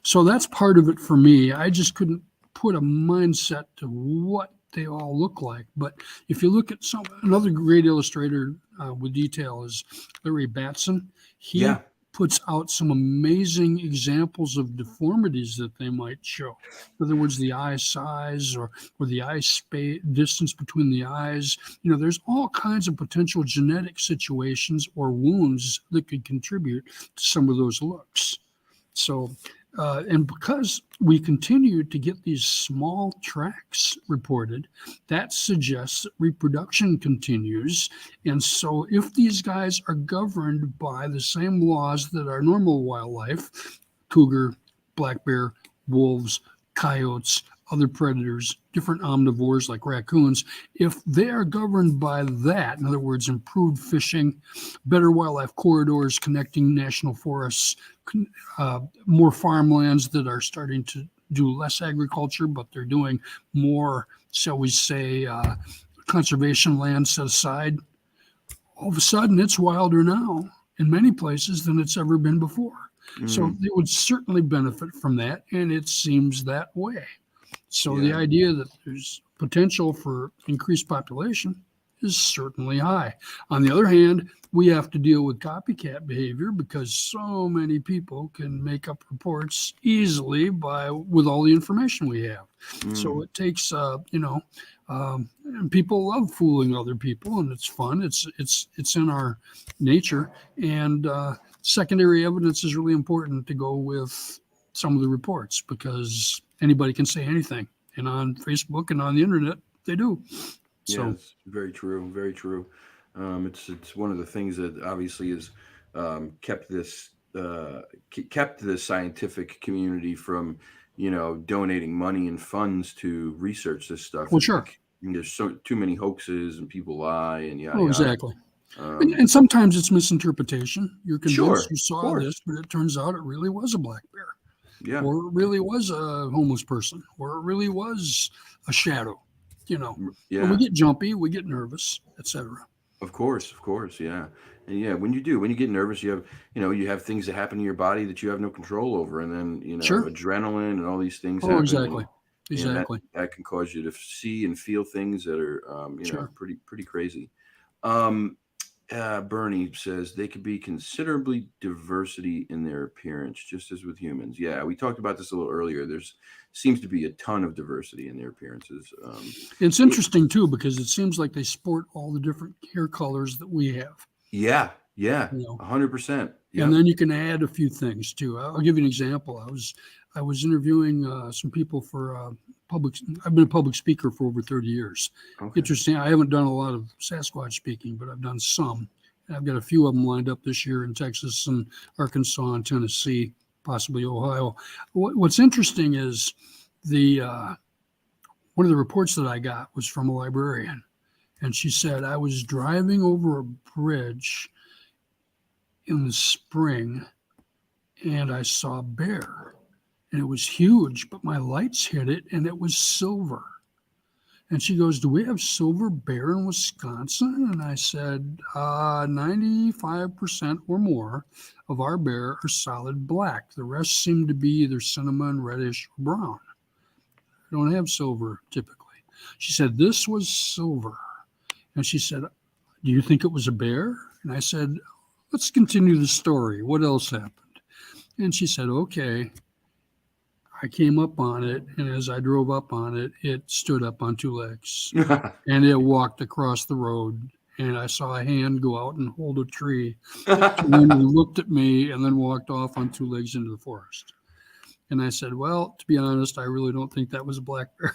so that's part of it for me. I just couldn't put a mindset to what they all look like. But if you look at another great illustrator with detail is Larry Batson. He puts out some amazing examples of deformities that they might show. In other words, the eye size or the eye space, distance between the eyes. There's all kinds of potential genetic situations or wounds that could contribute to some of those looks. So, and because we continue to get these small tracks reported, that suggests that reproduction continues. And so if these guys are governed by the same laws that our normal wildlife, cougar, black bear, wolves, coyotes, other predators, different omnivores like raccoons, if they are governed by that, in other words, improved fishing, better wildlife corridors connecting national forests, more farmlands that are starting to do less agriculture, but they're doing more, shall we say, conservation land set aside, all of a sudden it's wilder now in many places than it's ever been before. So they would certainly benefit from that, and it seems that way. So the idea that there's potential for increased population is certainly high. On the other hand, we have to deal with copycat behavior because so many people can make up reports easily with all the information we have. So it takes, and people love fooling other people, and it's fun. It's in our nature, and secondary evidence is really important to go with some of the reports because anybody can say anything, and on Facebook and on the internet they do. So it's very true, very true. It's one of the things that obviously has kept this scientific community from donating money and funds to research this stuff. well, sure. There's too many hoaxes and people lie and yada Oh, yada. exactly. And sometimes it's misinterpretation. You're convinced you saw course. this, but it turns out it really was a black bear. Yeah. Or it really was a homeless person, or it really was a shadow, Yeah. And we get jumpy, we get nervous, etc. Of course, yeah. And when you get nervous, you have things that happen in your body that you have no control over, and then Sure. adrenaline and all these things Oh, happen. exactly. And that can cause you to see and feel things that are Sure. pretty crazy. Bernie says they could be considerably diversity in their appearance, just as with humans. Yeah, we talked about this a little earlier. There's seems to be a ton of diversity in their appearances. It's interesting too because it seems like they sport all the different hair colors that we have. Yeah, 100%. And then you can add a few things too. I'll give you an example. I was interviewing some people for public. I've been a public speaker for over 30 years. Okay. Interesting. I haven't done a lot of Sasquatch speaking, but I've done some. I've got a few of them lined up this year in Texas and Arkansas and Tennessee, possibly Ohio. What's interesting is one of the reports that I got was from a librarian, and she said, I was driving over a bridge in the spring and I saw a bear, and it was huge, but my lights hit it and it was silver. And she goes, do we have silver bear in Wisconsin? And I said, 95% or more of our bear are solid black. The rest seem to be either cinnamon, reddish, or brown. I don't have silver typically. She said, this was silver. And she said, do you think it was a bear? And I said, let's continue the story. What else happened? And she said, okay. I came up on it, and as I drove up on it, it stood up on two legs, and it walked across the road, and I saw a hand go out and hold a tree, and then he looked at me and then walked off on two legs into the forest. And I said, well, to be honest, I really don't think that was a black bear.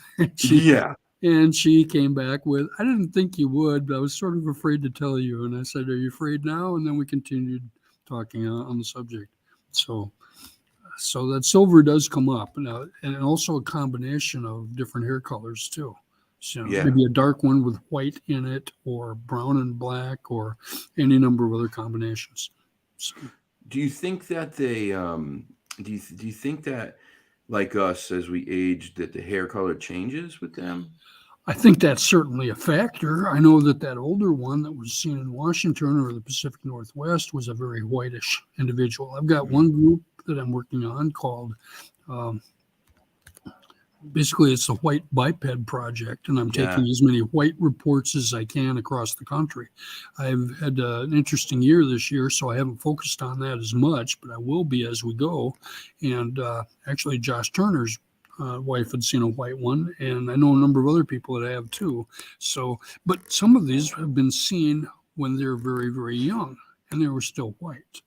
And she came back with, I didn't think you would, but I was sort of afraid to tell you. And I said, are you afraid now? And then we continued talking on the subject. So that silver does come up, and also a combination of different hair colors too. So maybe a dark one with white in it, or brown and black, or any number of other combinations. So, do you think that they do you think that, like us, as we age, that the hair color changes with them? I think that's certainly a factor. I know that older one that was seen in Washington or the Pacific Northwest was a very whitish individual. I've got one group that I'm working on called, basically it's a white biped project, and I'm taking as many white reports as I can across the country. I've had an interesting year this year, so I haven't focused on that as much, but I will be as we go. And actually, Josh Turner's wife had seen a white one, and I know a number of other people that have too. So, but some of these have been seen when they're very, very young, and they were still white.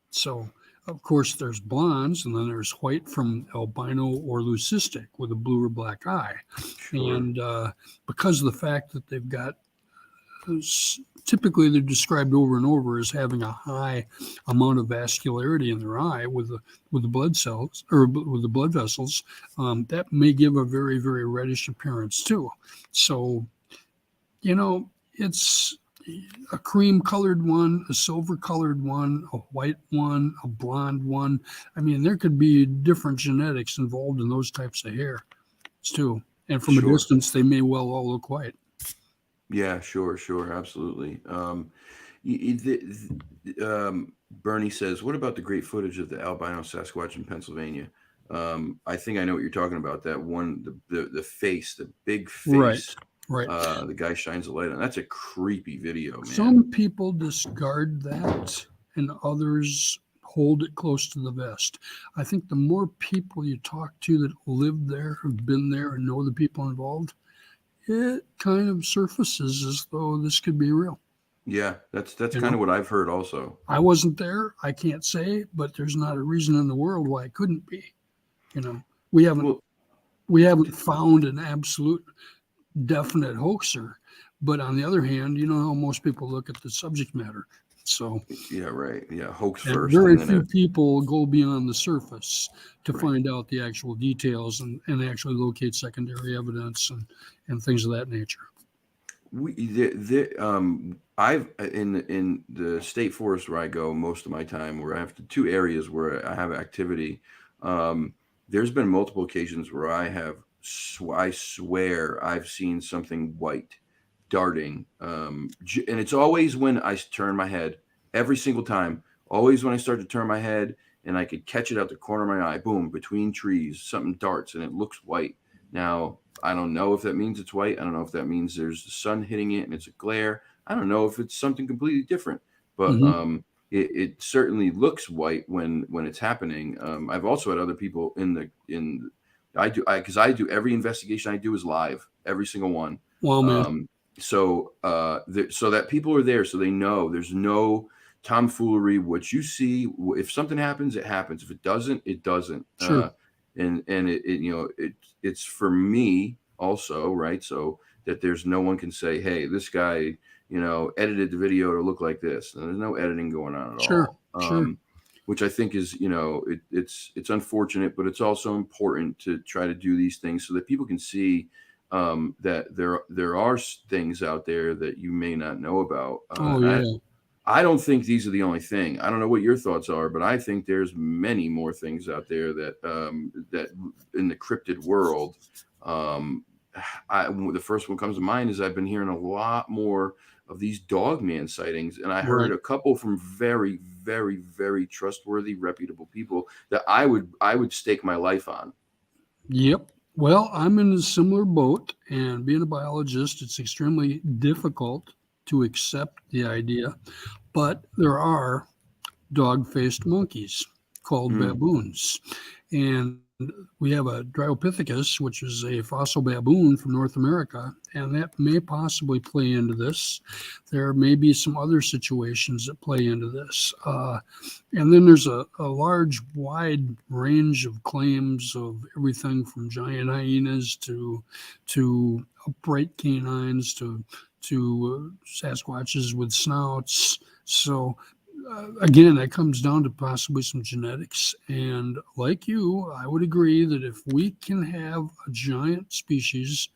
So, of course, there's blondes, and then there's white from albino or leucistic with a blue or black eye. Sure. And because of the fact that they've got, typically they're described over and over as having a high amount of vascularity in their eye with the blood cells or with the blood vessels, that may give a very, very reddish appearance too. So, it's a cream colored one, a silver colored one, a white one, a blonde one. I mean, there could be different genetics involved in those types of hair too. And from a distance, they may well all look white. Yeah, sure, absolutely. Bernie says, what about the great footage of the albino Sasquatch in Pennsylvania? I think I know what you're talking about. That one, the face, the big face. Right. The guy shines a light on. That's a creepy video, man. Some people discard that, and others hold it close to the vest. I think the more people you talk to that live there, have been there, and know the people involved, it kind of surfaces as though this could be real. Yeah, that's kind of what I've heard also. I wasn't there. I can't say, but there's not a reason in the world why it couldn't be. We haven't found an absolute definite hoaxer, but on the other hand, how most people look at the subject matter. So hoax first. Very few people go beyond the surface to find out the actual details and actually locate secondary evidence and things of that nature. I've in the state forest where I go most of my time, where I have two areas where I have activity. There's been multiple occasions where I swear I've seen something white darting. And it's always when I turn my head, every single time, always when I start to turn my head and I could catch it out the corner of my eye, boom, between trees, something darts and it looks white. Now, I don't know if that means it's white. I don't know if that means there's the sun hitting it and it's a glare. I don't know if it's something completely different, but it certainly looks white when it's happening. I've also had other people because I do every investigation I do is live, every single one. Wow, man. So that people are there, so they know there's no tomfoolery. What you see, if something happens, it happens. If it doesn't, it doesn't. Sure. And it's for me also, right? So that there's no one can say, hey, this guy, edited the video to look like this. And there's no editing going on at all. Sure. Which I think is, it's unfortunate, but it's also important to try to do these things so that people can see that there are things out there that you may not know about. I don't think these are the only thing. I don't know what your thoughts are, but I think there's many more things out there that that in the cryptid world. The first one comes to mind is I've been hearing a lot more of these dogman sightings, and I heard a couple from very, very, very trustworthy, reputable people that I would stake my life on. Yep. Well, I'm in a similar boat, and being a biologist, it's extremely difficult to accept the idea, but there are dog-faced monkeys called baboons, and we have a Dryopithecus, which is a fossil baboon from North America, and that may possibly play into this. There may be some other situations that play into this. And then there's a large, wide range of claims of everything from giant hyenas to upright canines to Sasquatches with snouts. So again, that comes down to possibly some genetics. And like you, I would agree that if we can have a giant species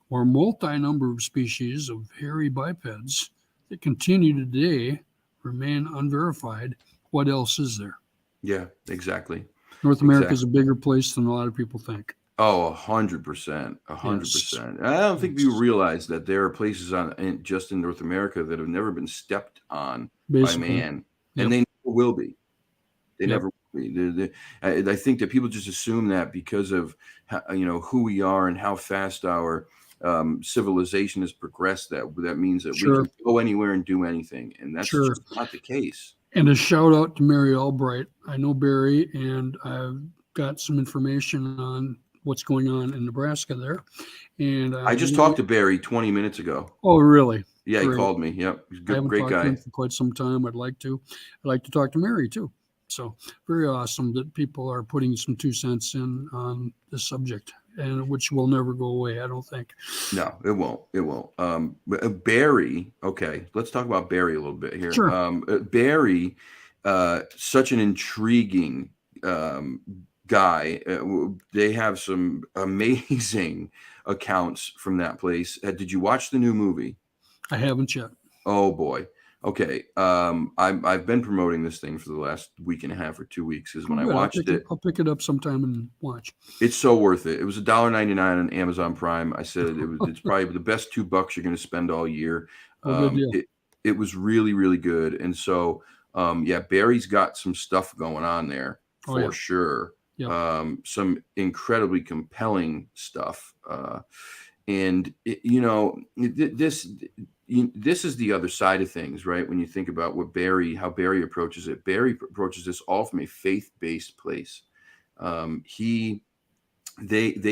or multi-number of species of hairy bipeds that continue today, remain unverified, what else is there? Yeah, exactly. North America is a bigger place than a lot of people think. Oh, 100%, Yes, 100%. I don't think people yes, realize that there are places just in North America that have never been stepped on by basically. man, and Yep, they never will be. They yep, never will be. I think that people just assume that because of who we are and how fast our civilization has progressed, that means that we sure, can go anywhere and do anything, and that's sure. just not the case. And a shout out to Mary Albright. I know Barry, and I've got some information on what's going on in Nebraska there. And I I'm just really, talked to Barry 20 minutes ago. oh, really? Yeah, he Great. called me. Yep, he's a I good, haven't great talked to him guy. for quite some time. I'd like to. I'd like to talk to Mary too. So very awesome that people are putting some 2 cents in on this subject, and which will never go away, I don't think. No, it won't. It won't. Barry. Okay, let's talk about Barry a little bit here. Sure. Barry, such an intriguing guy. They have some amazing accounts from that place. Did you watch the new movie? I haven't yet. Oh boy. Okay. I've been promoting this thing for the last week and a half or 2 weeks. Is Oh, when I good. watched it. I'll pick it up sometime and watch. It's so worth it. It was $1.99 on Amazon Prime. I said it's probably the best $2 you're going to spend all year. Oh, good deal. It was really, really good. And so yeah, Barry's got some stuff going on there Oh, for yeah. sure. Yeah. Some incredibly compelling stuff. And this is the other side of things, right? When you think about how Barry approaches it, Barry approaches this all from a faith-based place. They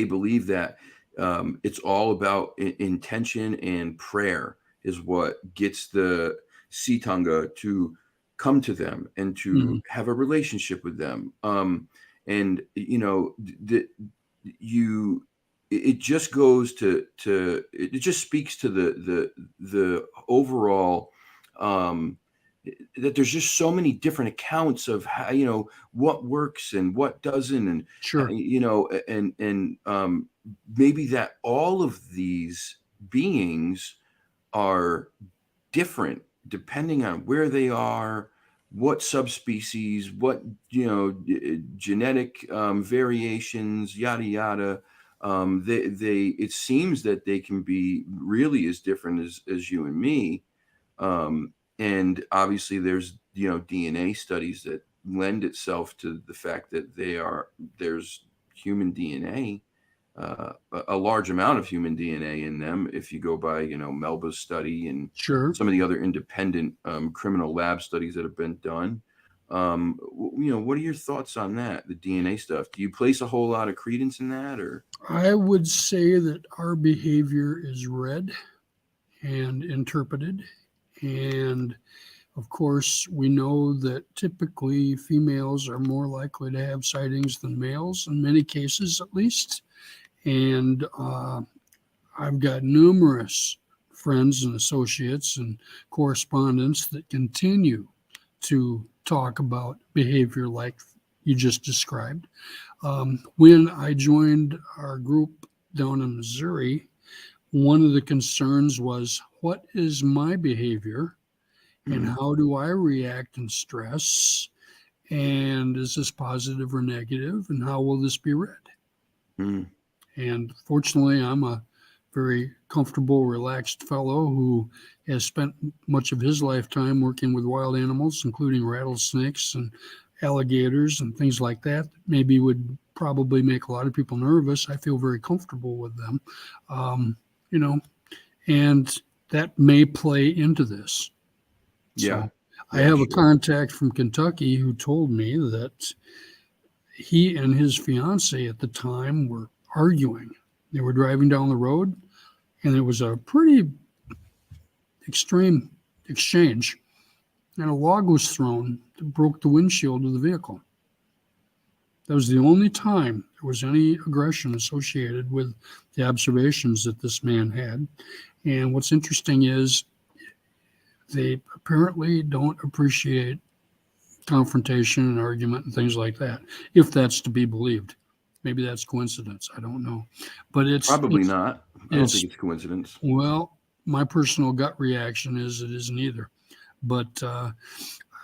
believe that it's all about intention, and prayer is what gets the Sitanga to come to them and to have a relationship with them. And it just goes to it just speaks to the overall that there's just so many different accounts of how what works and what doesn't, and Sure. maybe that all of these beings are different depending on where they are, what subspecies, what genetic variations, yada yada. It seems that they can be really as different as you and me. And obviously there's DNA studies that lend itself to the fact that there's human DNA, a large amount of human DNA in them. If you go by Melba's study and Sure. some of the other independent criminal lab studies that have been done. What are your thoughts on that, the DNA stuff? Do you place a whole lot of credence in that, or? I would say that our behavior is read and interpreted. And of course, we know that typically females are more likely to have sightings than males, in many cases at least. And I've got numerous friends and associates and correspondents that continue to talk about behavior like you just described. When I joined our group down in Missouri, one of the concerns was, what is my behavior and how do I react in stress? And is this positive or negative? And how will this be read? Mm. And fortunately, I'm a very comfortable, relaxed fellow who has spent much of his lifetime working with wild animals, including rattlesnakes and alligators and things like that. Maybe would probably make a lot of people nervous. I feel very comfortable with them, and that may play into this. Yeah. So I have a contact from Kentucky who told me that he and his fiance at the time were arguing. They were driving down the road, and it was a pretty extreme exchange. And a log was thrown that broke the windshield of the vehicle. That was the only time there was any aggression associated with the observations that this man had. And what's interesting is they apparently don't appreciate confrontation and argument and things like that, if that's to be believed. Maybe that's coincidence. I don't know. But Probably not. I don't think it's coincidence. Well, my personal gut reaction is it isn't either. But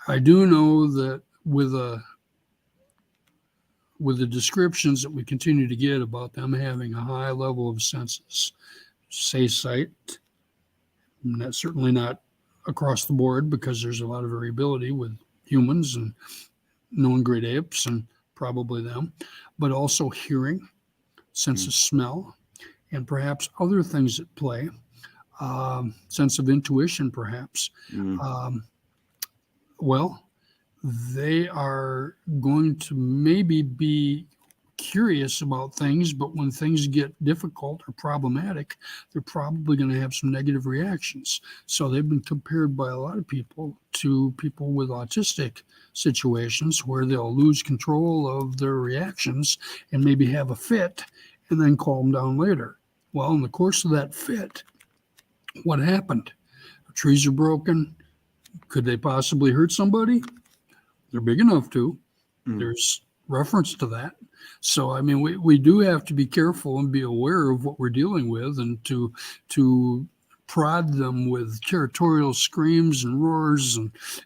I do know that with a with the descriptions that we continue to get about them having a high level of senses, say sight, and that's certainly not across the board because there's a lot of variability with humans and known great apes and probably them, but also hearing, sense of smell, and perhaps other things at play, sense of intuition, perhaps. Well, they are going to maybe be curious about things, but when things get difficult or problematic, they're probably going to have some negative reactions. So they've been compared by a lot of people to people with autistic situations where they'll lose control of their reactions and maybe have a fit and then calm down later. Well, in the course of that fit, what happened? The trees are broken. Could they possibly hurt somebody? They're big enough to. There's reference to that. So, I mean, we do have to be careful and be aware of what we're dealing with, and to prod them with territorial screams and roars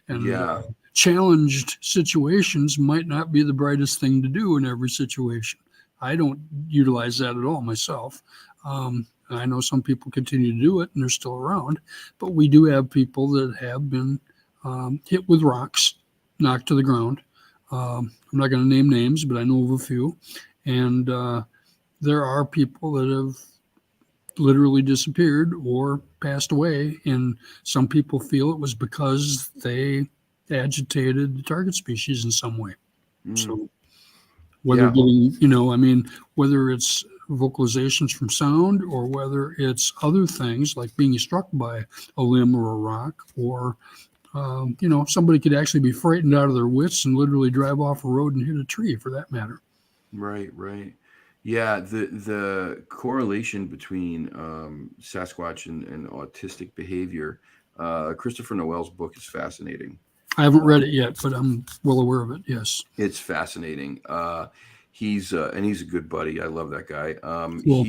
and challenged situations might not be the brightest thing to do in every situation. I don't utilize that at all myself. I know some people continue to do it and they're still around, but we do have people that have been hit with rocks, knocked to the ground. I'm not going to name names, but I know of a few. And there are people that have literally disappeared or passed away. And some people feel it was because they agitated the target species in some way. So whether getting, whether it's vocalizations from sound or whether it's other things like being struck by a limb or a rock, or somebody could actually be frightened out of their wits and literally drive off a road and hit a tree, for that matter. Right. Yeah, the correlation between Sasquatch and autistic behavior, Christopher Noel's book is fascinating. I haven't read it yet, but I'm well aware of it. Yes, it's fascinating. He's a good buddy. I love that guy. Cool.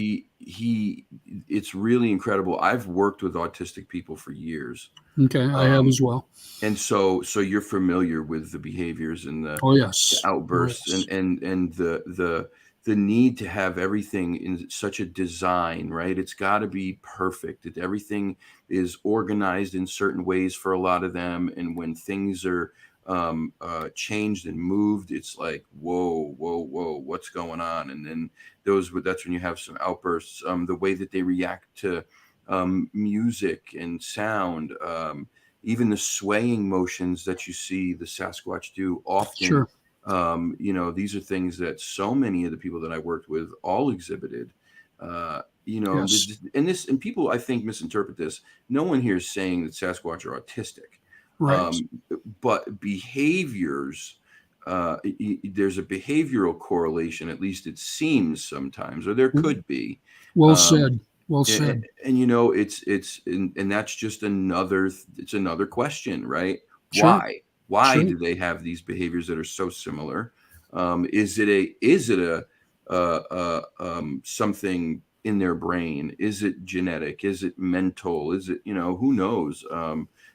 It's really incredible. I've worked with autistic people for years. Okay, I have as well. And so you're familiar with the behaviors and the the outbursts and the need to have everything in such a design, right? It's got to be perfect. Everything is organized in certain ways for a lot of them, and when things are changed and moved, it's like whoa, what's going on? And then that's when you have some outbursts. The way that they react to music and sound, even the swaying motions that you see the Sasquatch do often. Sure. These are things that so many of the people that I worked with all exhibited. Yes. And people, I think, misinterpret this. No one here is saying that Sasquatch are autistic. Right. But behaviors, there's a behavioral correlation, at least it seems sometimes, or there could be. Well said. Well said. And and that's just another question, right? Sure. Why Sure. do they have these behaviors that are so similar? Is it something in their brain? Is it genetic? Is it mental? Is it, who knows?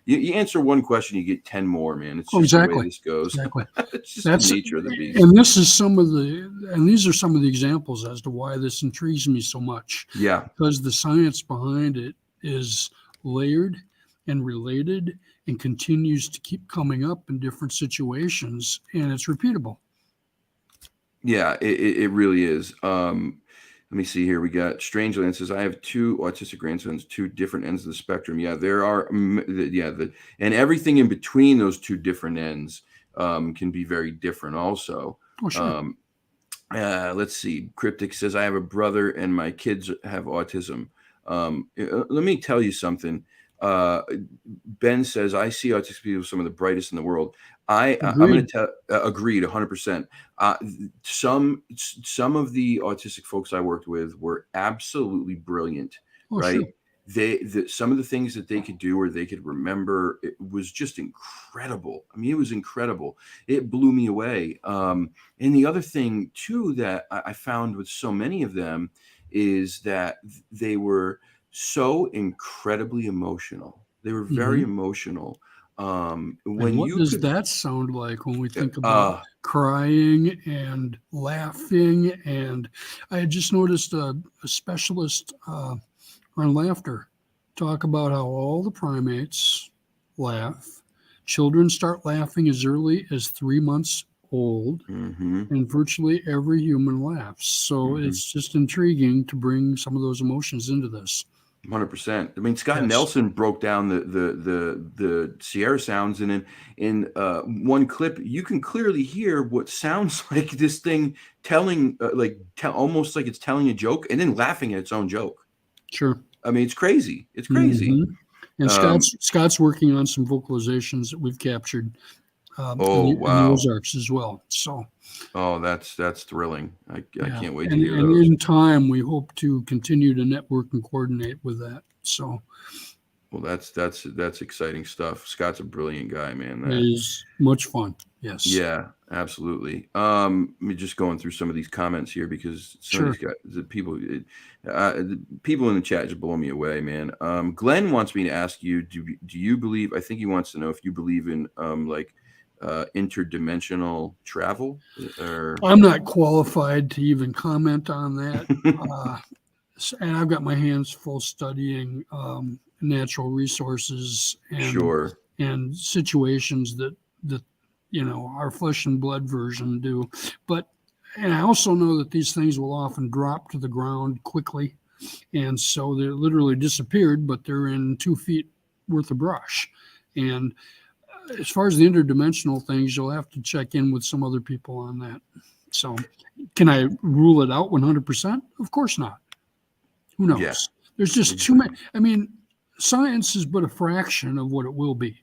You answer one question, you get 10 more, man. It's just the way this goes. Exactly. It's just the nature of the beast. And these are some of the examples as to why this intrigues me so much. Yeah. Because the science behind it is layered and related and continues to keep coming up in different situations, and it's repeatable. Yeah, it really is. Let me see here. We got Strangeland says, I have 2 autistic grandsons, 2 different ends of the spectrum. Yeah, there are. And everything in between those 2 different ends can be very different also. Oh, sure. Let's see. Cryptic says, I have a brother and my kids have autism. Let me tell you something. Ben says, I see autistic people some of the brightest in the world. I'm going to agreed 100%. Some of the autistic folks I worked with were absolutely brilliant, right? Sure. Some of the things that they could do or they could remember, it was just incredible. I mean, it was incredible. It blew me away. And the other thing too that I found with so many of them is that they were so incredibly emotional. They were very emotional. And When what you does could, that sound like when we think about uh, crying and laughing? And I had just noticed a specialist on laughter talk about how all the primates laugh. Children start laughing as early as 3 months old, mm-hmm, and virtually every human laughs. So mm-hmm. it's just intriguing to bring some of those emotions into this. 100%. I mean, Scott Yes, Nelson broke down the Sierra sounds, and in one clip, you can clearly hear what sounds like this thing telling, almost like it's telling a joke and then laughing at its own joke. sure. I mean, it's crazy. It's crazy. And Um, Scott's working on some vocalizations that we've captured oh in the wow. Ozarks as well. So Oh, that's thrilling. I yeah, can't wait to and hear those. in time we hope to continue to network and coordinate with that. So Well, that's exciting stuff. Scott's a brilliant guy, man. it That is much fun. Yes, Yeah, absolutely. Me just going through some of these comments here because some of sure. these guys, the people in the chat just blow me away, man. Glenn wants me to ask you, do you believe? I think he wants to know if you believe in interdimensional travel, or I'm not qualified to even comment on that. Uh, and I've got my hands full studying natural resources sure. and situations that our flesh and blood version do. But and I also know that these things will often drop to the ground quickly, and so they're literally disappeared, but they're in 2 feet worth of brush. And as far as the interdimensional things, you'll have to check in with some other people on that. So, can I rule it out 100%? Of course not. Who Yeah, knows? There's just too exactly. many. I mean, science is but a fraction of what it will be.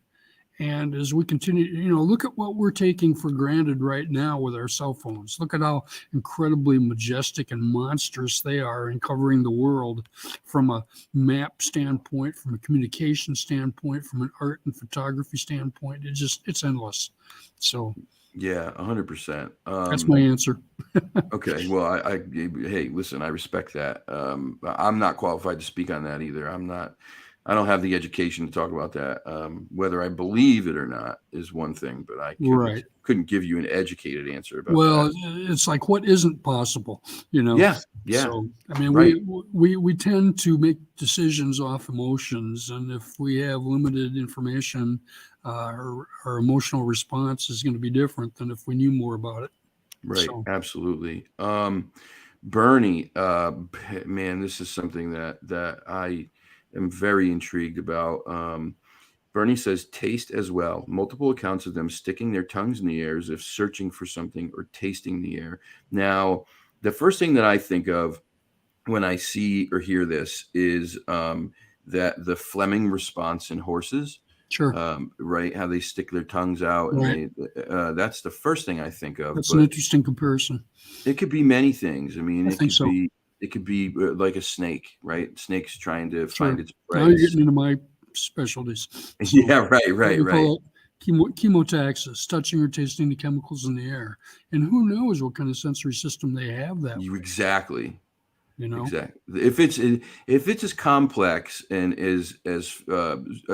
And as we continue, look at what we're taking for granted right now with our cell phones. Look at how incredibly majestic and monstrous they are in covering the world from a map standpoint, from a communication standpoint, from an art and photography standpoint. It's endless. So Yeah, 100%. that's my answer. Okay, well, hey, listen, I respect that. I'm not qualified to speak on that either. I don't have the education to talk about that. Whether I believe it or not is one thing, but I Right. couldn't give you an educated answer about Well, that. it's like what isn't possible, Yeah, yeah, So, I mean, right, we tend to make decisions off emotions, and if we have limited information, our emotional response is going to be different than if we knew more about it. right, So, absolutely. Bernie, man, this is something that I am very intrigued about. Bernie says taste as well. Multiple accounts of them sticking their tongues in the air as if searching for something or tasting the air. Now, the first thing that I think of when I see or hear this is that the Fleming response in horses, sure, right? How they stick their tongues out, and right. that's the first thing I think of. That's an But interesting comparison. it could be many things. I mean, I think so. it could be like a snake, right? Snake's trying to find Sure. its Now prey. you're getting into my specialties. So, Yeah, right, right, we right. call it chemotaxis, touching or tasting the chemicals in the air. And who knows what kind of sensory system they have that You way, exactly. you know? Exactly. If it's as complex and as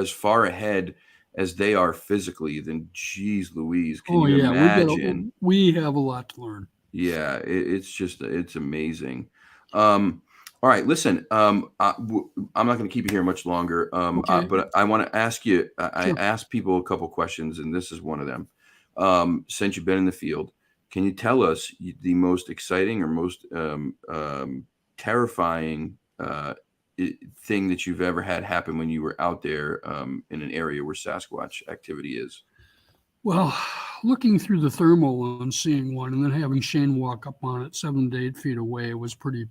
far ahead as they are physically, then geez Louise, can Oh you yeah, imagine? we have a lot to learn. Yeah, it's amazing. All right, listen. I'm not going to keep you here much longer. Okay, But I want to ask you. I sure. asked people a couple questions, and this is one of them. Since you've been in the field, can you tell us the most exciting or most terrifying thing that you've ever had happen when you were out there in an area where Sasquatch activity is? Well, looking through the thermal and seeing one, and then having Shane walk up on it 7 to 8 feet away was pretty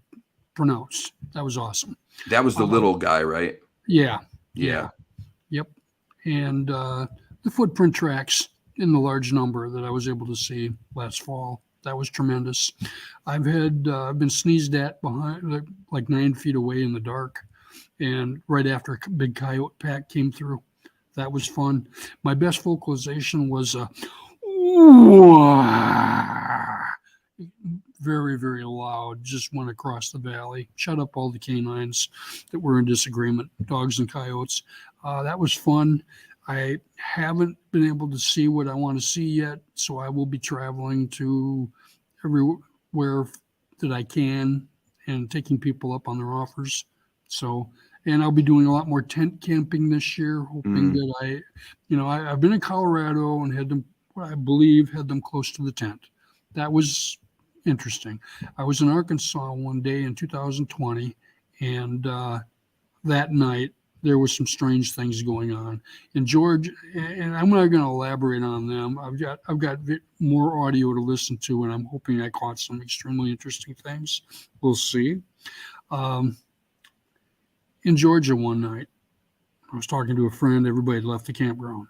pronounced. That was awesome. That was the Um, little guy, right? yeah, yeah, Yeah. yep. And the footprint tracks in the large number that I was able to see last fall, that was tremendous. I've been sneezed at behind, like 9 feet away in the dark, and right after a big coyote pack came through. That was fun. My best vocalization was very, very loud, just went across the valley, shut up all the canines that were in disagreement, dogs and coyotes. That was fun. I haven't been able to see what I want to see yet, so I will be traveling to everywhere that I can and taking people up on their offers. So, and I'll be doing a lot more tent camping this year, hoping that I've been in Colorado and had them, I believe, had them close to the tent. That was interesting. I was in Arkansas one day in 2020, and that night there was some strange things going on. And George, and I'm not going to elaborate on them. I've got more audio to listen to, and I'm hoping I caught some extremely interesting things. We'll see. In Georgia one night, I was talking to a friend. Everybody had left the campground,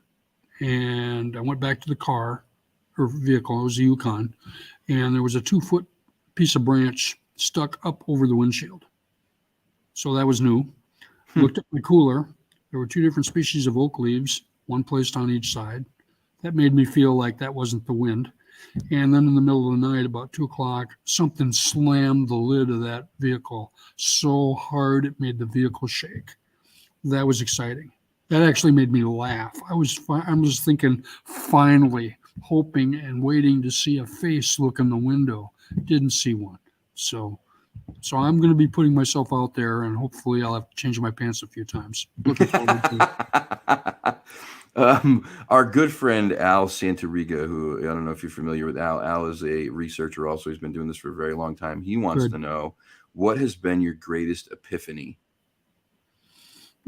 and I went back to the car or vehicle. It was a Yukon, and there was a 2-foot piece of branch stuck up over the windshield. So that was new. Looked at my cooler. There were 2 different species of oak leaves, one placed on each side. That made me feel like that wasn't the wind. And then in the middle of the night, about 2:00, something slammed the lid of that vehicle so hard it made the vehicle shake. That was exciting. That actually made me laugh. I was thinking, finally, hoping and waiting to see a face look in the window. Didn't see one. So I'm going to be putting myself out there, and hopefully I'll have to change my pants a few times. Looking forward to it. Our good friend Al Santoriga, who I don't know if you're familiar with Al. Al is a researcher also. He's been doing this for a very long time. He wants to know, what has been your greatest epiphany?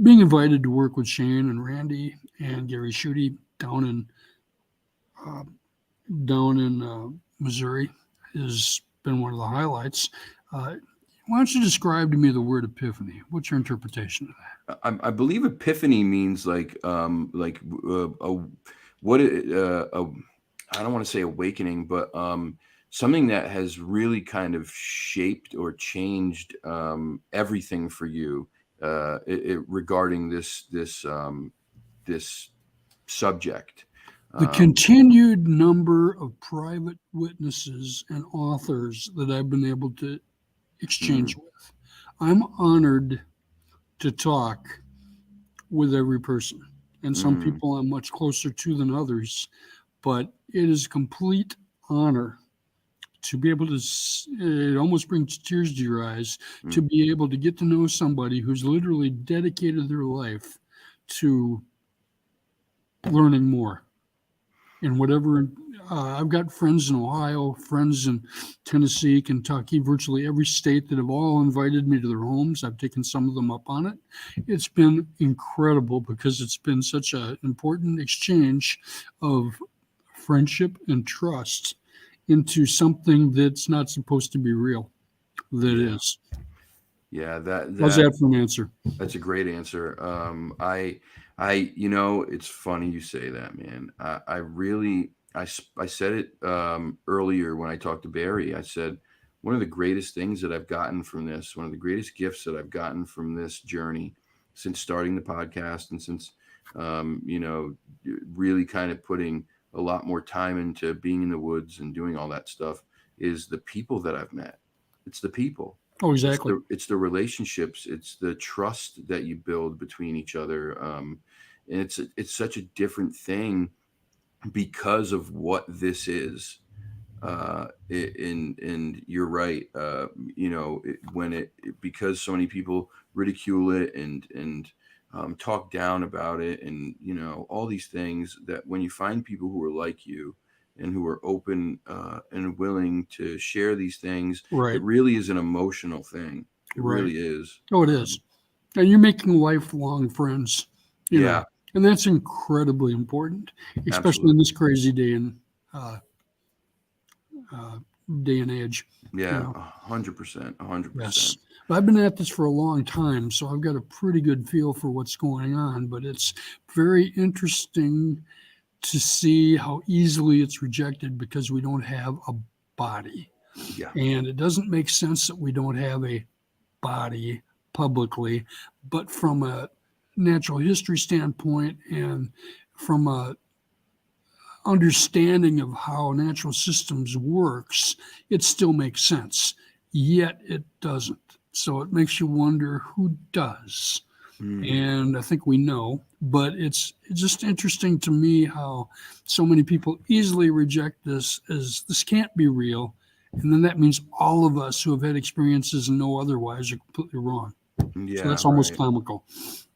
Being invited to work with Shane and Randy and Gary Schutte down in Missouri has been one of the highlights. Why don't you describe to me the word epiphany? What's your interpretation of that? I believe epiphany means I don't want to say awakening, but something that has really kind of shaped or changed everything for you regarding this subject. The continued number of private witnesses and authors that I've been able to exchange with. I'm honored to talk with every person. And some people I'm much closer to than others. But it is a complete honor to be able to, it almost brings tears to your eyes, to be able to get to know somebody who's literally dedicated their life to learning more. And whatever, I've got friends in Ohio, friends in Tennessee, Kentucky, virtually every state that have all invited me to their homes. I've taken some of them up on it. It's been incredible because it's been such an important exchange of friendship and trust into something that's not supposed to be real, that is. Yeah, how's that for an answer? That's a great answer. It's funny you say that, man. I said it earlier when I talked to Barry. I said, one of the greatest things that I've gotten from this, one of the greatest gifts that I've gotten from this journey since starting the podcast and since, really kind of putting a lot more time into being in the woods and doing all that stuff, is the people that I've met. It's the people. Oh, exactly. It's the relationships. It's the trust that you build between each other. And it's such a different thing because of what this is. And you're right. Because so many people ridicule it and talk down about it, and all these things, that when you find people who are like you and who are open and willing to share these things, right, it really is an emotional thing. It really is. Oh, it is. And you're making lifelong friends. You know, and that's incredibly important, especially in this crazy day and age. Yeah, 100%, 100%. Yes. But I've been at this for a long time, so I've got a pretty good feel for what's going on. But it's very interesting to see how easily it's rejected because we don't have a body. Yeah. And it doesn't make sense that we don't have a body publicly, but from a natural history standpoint and from a understanding of how natural systems works, it still makes sense, yet it doesn't. So it makes you wonder who does. And I think we know, but it's just interesting to me how so many people easily reject this as this can't be real. And then that means all of us who have had experiences and know otherwise are completely wrong. So Yeah, that's almost right. comical.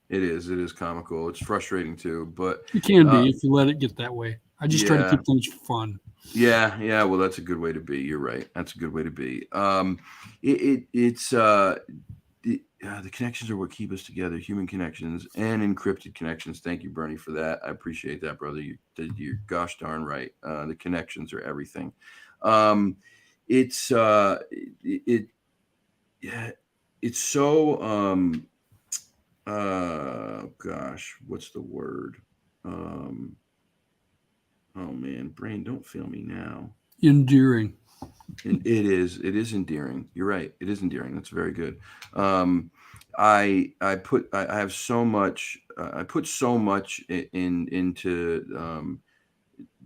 It is. It is comical. It's frustrating too, but It can uh, be if you let it get that way. I just try to yeah, keep things fun. yeah. Well, that's a good way to be. You're right. That's a good way to be. It's the connections are what keep us together, human connections and encrypted connections. Thank you, Bernie, for that. I appreciate that, brother. You're gosh darn right. The connections are everything. Um, it's it yeah, it's so gosh, what's the word? Um, oh man, brain, don't fail me now. Endearing. And it is endearing. You're right. It is endearing. That's very good. Um, I have so much. I put so much into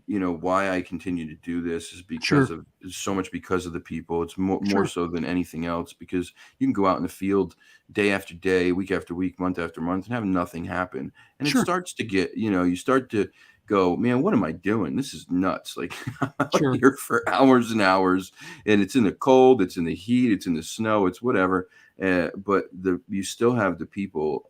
why I continue to do this is because Sure, of is so much because of the people. It's more sure, so than anything else because you can go out in the field day after day, week after week, month after month, and have nothing happen. And it sure, starts to get, you start to go, man, what am I doing? This is nuts. Like I'm out sure. here for hours and hours, and it's in the cold, it's in the heat, it's in the snow, it's whatever. But you still have the people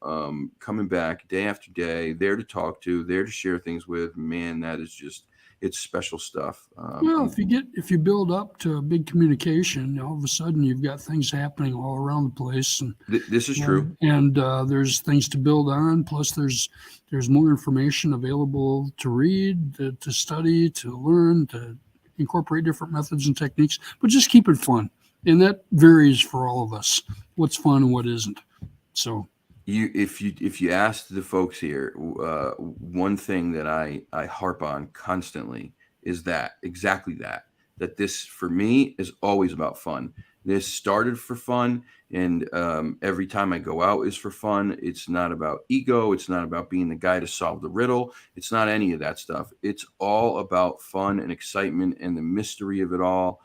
coming back day after day, there to talk to, there to share things with. Man, that is just it's special stuff. Well, if you build up to a big communication, all of a sudden you've got things happening all around the place, This is true. there's things to build on. Plus, there's more information available to read, to study, to learn, to incorporate different methods and techniques. But just keep it fun, and that varies for all of us. What's fun and what isn't. So If you ask the folks here, one thing that I harp on constantly is that exactly that this for me is always about fun. This started for fun, and every time I go out is for fun. It's not about ego. It's not about being the guy to solve the riddle. It's not any of that stuff. It's all about fun and excitement and the mystery of it all.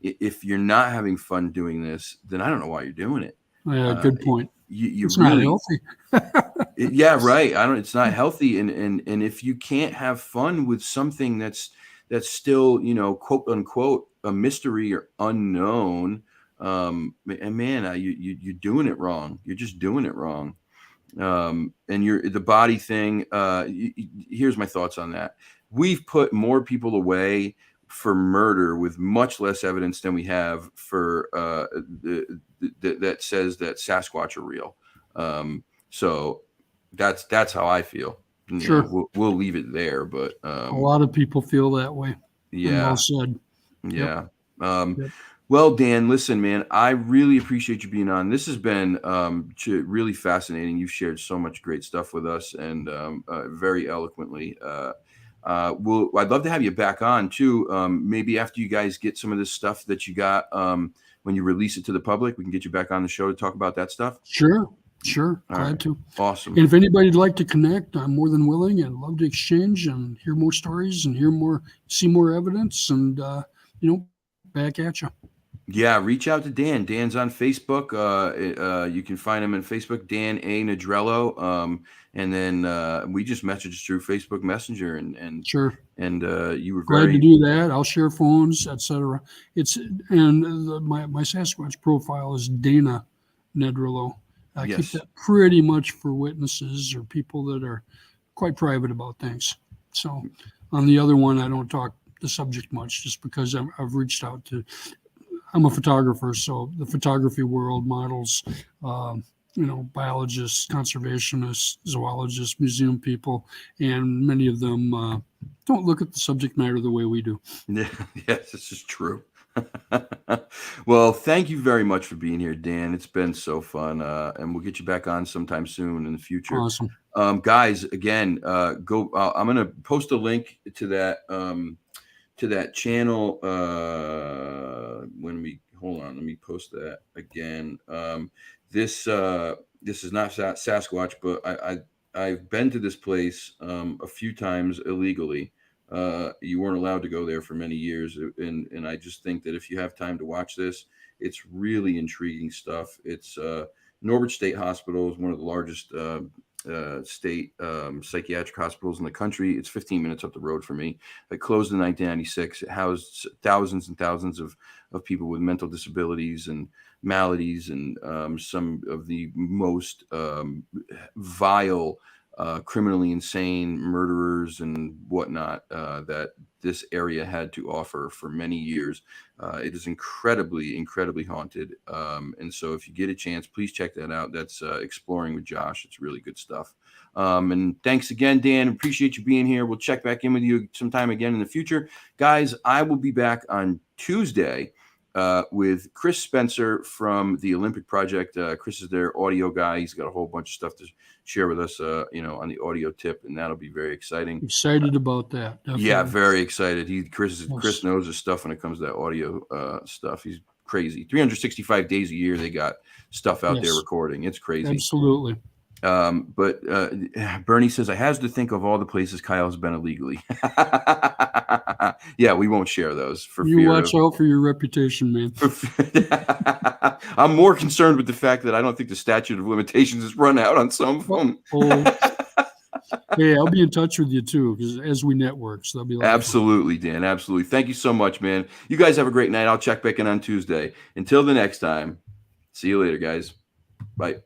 If you're not having fun doing this, then I don't know why you're doing it. yeah, Uh, good point. you It's not really healthy. yeah, right. I don't it's not healthy, and if you can't have fun with something that's still, quote unquote a mystery or unknown, and man, you're doing it wrong. You're just doing it wrong. And the body thing, here's my thoughts on that. We've put more people away for murder with much less evidence than we have for that says that Sasquatch are real. So that's how I feel. Sure, We'll leave it there, but a lot of people feel that way, and well yeah, said. Yep, yeah. Um, yep. well, Dan, listen, man, I really appreciate you being on. This has been really fascinating. You've shared so much great stuff with us and very eloquently. I'd love to have you back on too. Maybe after you guys get some of this stuff that you got, when you release it to the public, we can get you back on the show to talk about that stuff. Sure, sure. All right. Glad to. Awesome. And if anybody'd like to connect, I'm more than willing and love to exchange and hear more stories and see more evidence, and back at you. Yeah, reach out to Dan. Dan's on Facebook. You can find him on Facebook, Dan A. Nedrelo. And then we just messaged through Facebook Messenger, Sure. and you were Glad to very do that. I'll share phones, etc. My Sasquatch profile is Dana Nedrelo. I keep yes, that pretty much for witnesses or people that are quite private about things. So on the other one, I don't talk the subject much, just because I've reached out to. I'm a photographer, so the photography world, models, biologists, conservationists, zoologists, museum people, and many of them don't look at the subject matter the way we do. yeah, yes, this is true. Well, thank you very much for being here, Dan. It's been so fun, and we'll get you back on sometime soon in the future. Awesome. Guys, again, go. I'm gonna post a link to that channel when we hold on, let me post that again. This is not Sasquatch, but I've been to this place a few times illegally. You weren't allowed to go there for many years, and I just think that if you have time to watch this, it's really intriguing stuff. It's Norbert State Hospital is one of the largest state psychiatric hospitals in the country. It's 15 minutes up the road from me. It closed in 1996. It housed thousands and thousands of people with mental disabilities and maladies, and some of the most vile, criminally insane murderers and whatnot that this area had to offer for many years. It is incredibly, incredibly haunted. And so if you get a chance, please check that out. That's Exploring with Josh. It's really good stuff. And thanks again, Dan. Appreciate you being here. We'll check back in with you sometime again in the future. Guys, I will be back on Tuesday with Chris Spencer from the Olympic Project. Chris is their audio guy. He's got a whole bunch of stuff to share with us, on the audio tip, and that'll be very exciting. Excited about that. Definitely. Yeah, very excited. Chris knows his stuff when it comes to that audio stuff. He's crazy. 365 days a year, they got stuff out there recording. It's crazy. Absolutely. But Bernie says, I has to think of all the places Kyle's been illegally. Yeah, we won't share those for you fear watch out for your reputation, man. I'm more concerned with the fact that I don't think the statute of limitations has run out on some of them. Hey, I'll be in touch with you too, because as we network, so that'll be absolutely, Dan. Absolutely. Thank you so much, man. You guys have a great night. I'll check back in on Tuesday. Until the next time, see you later, guys. Bye.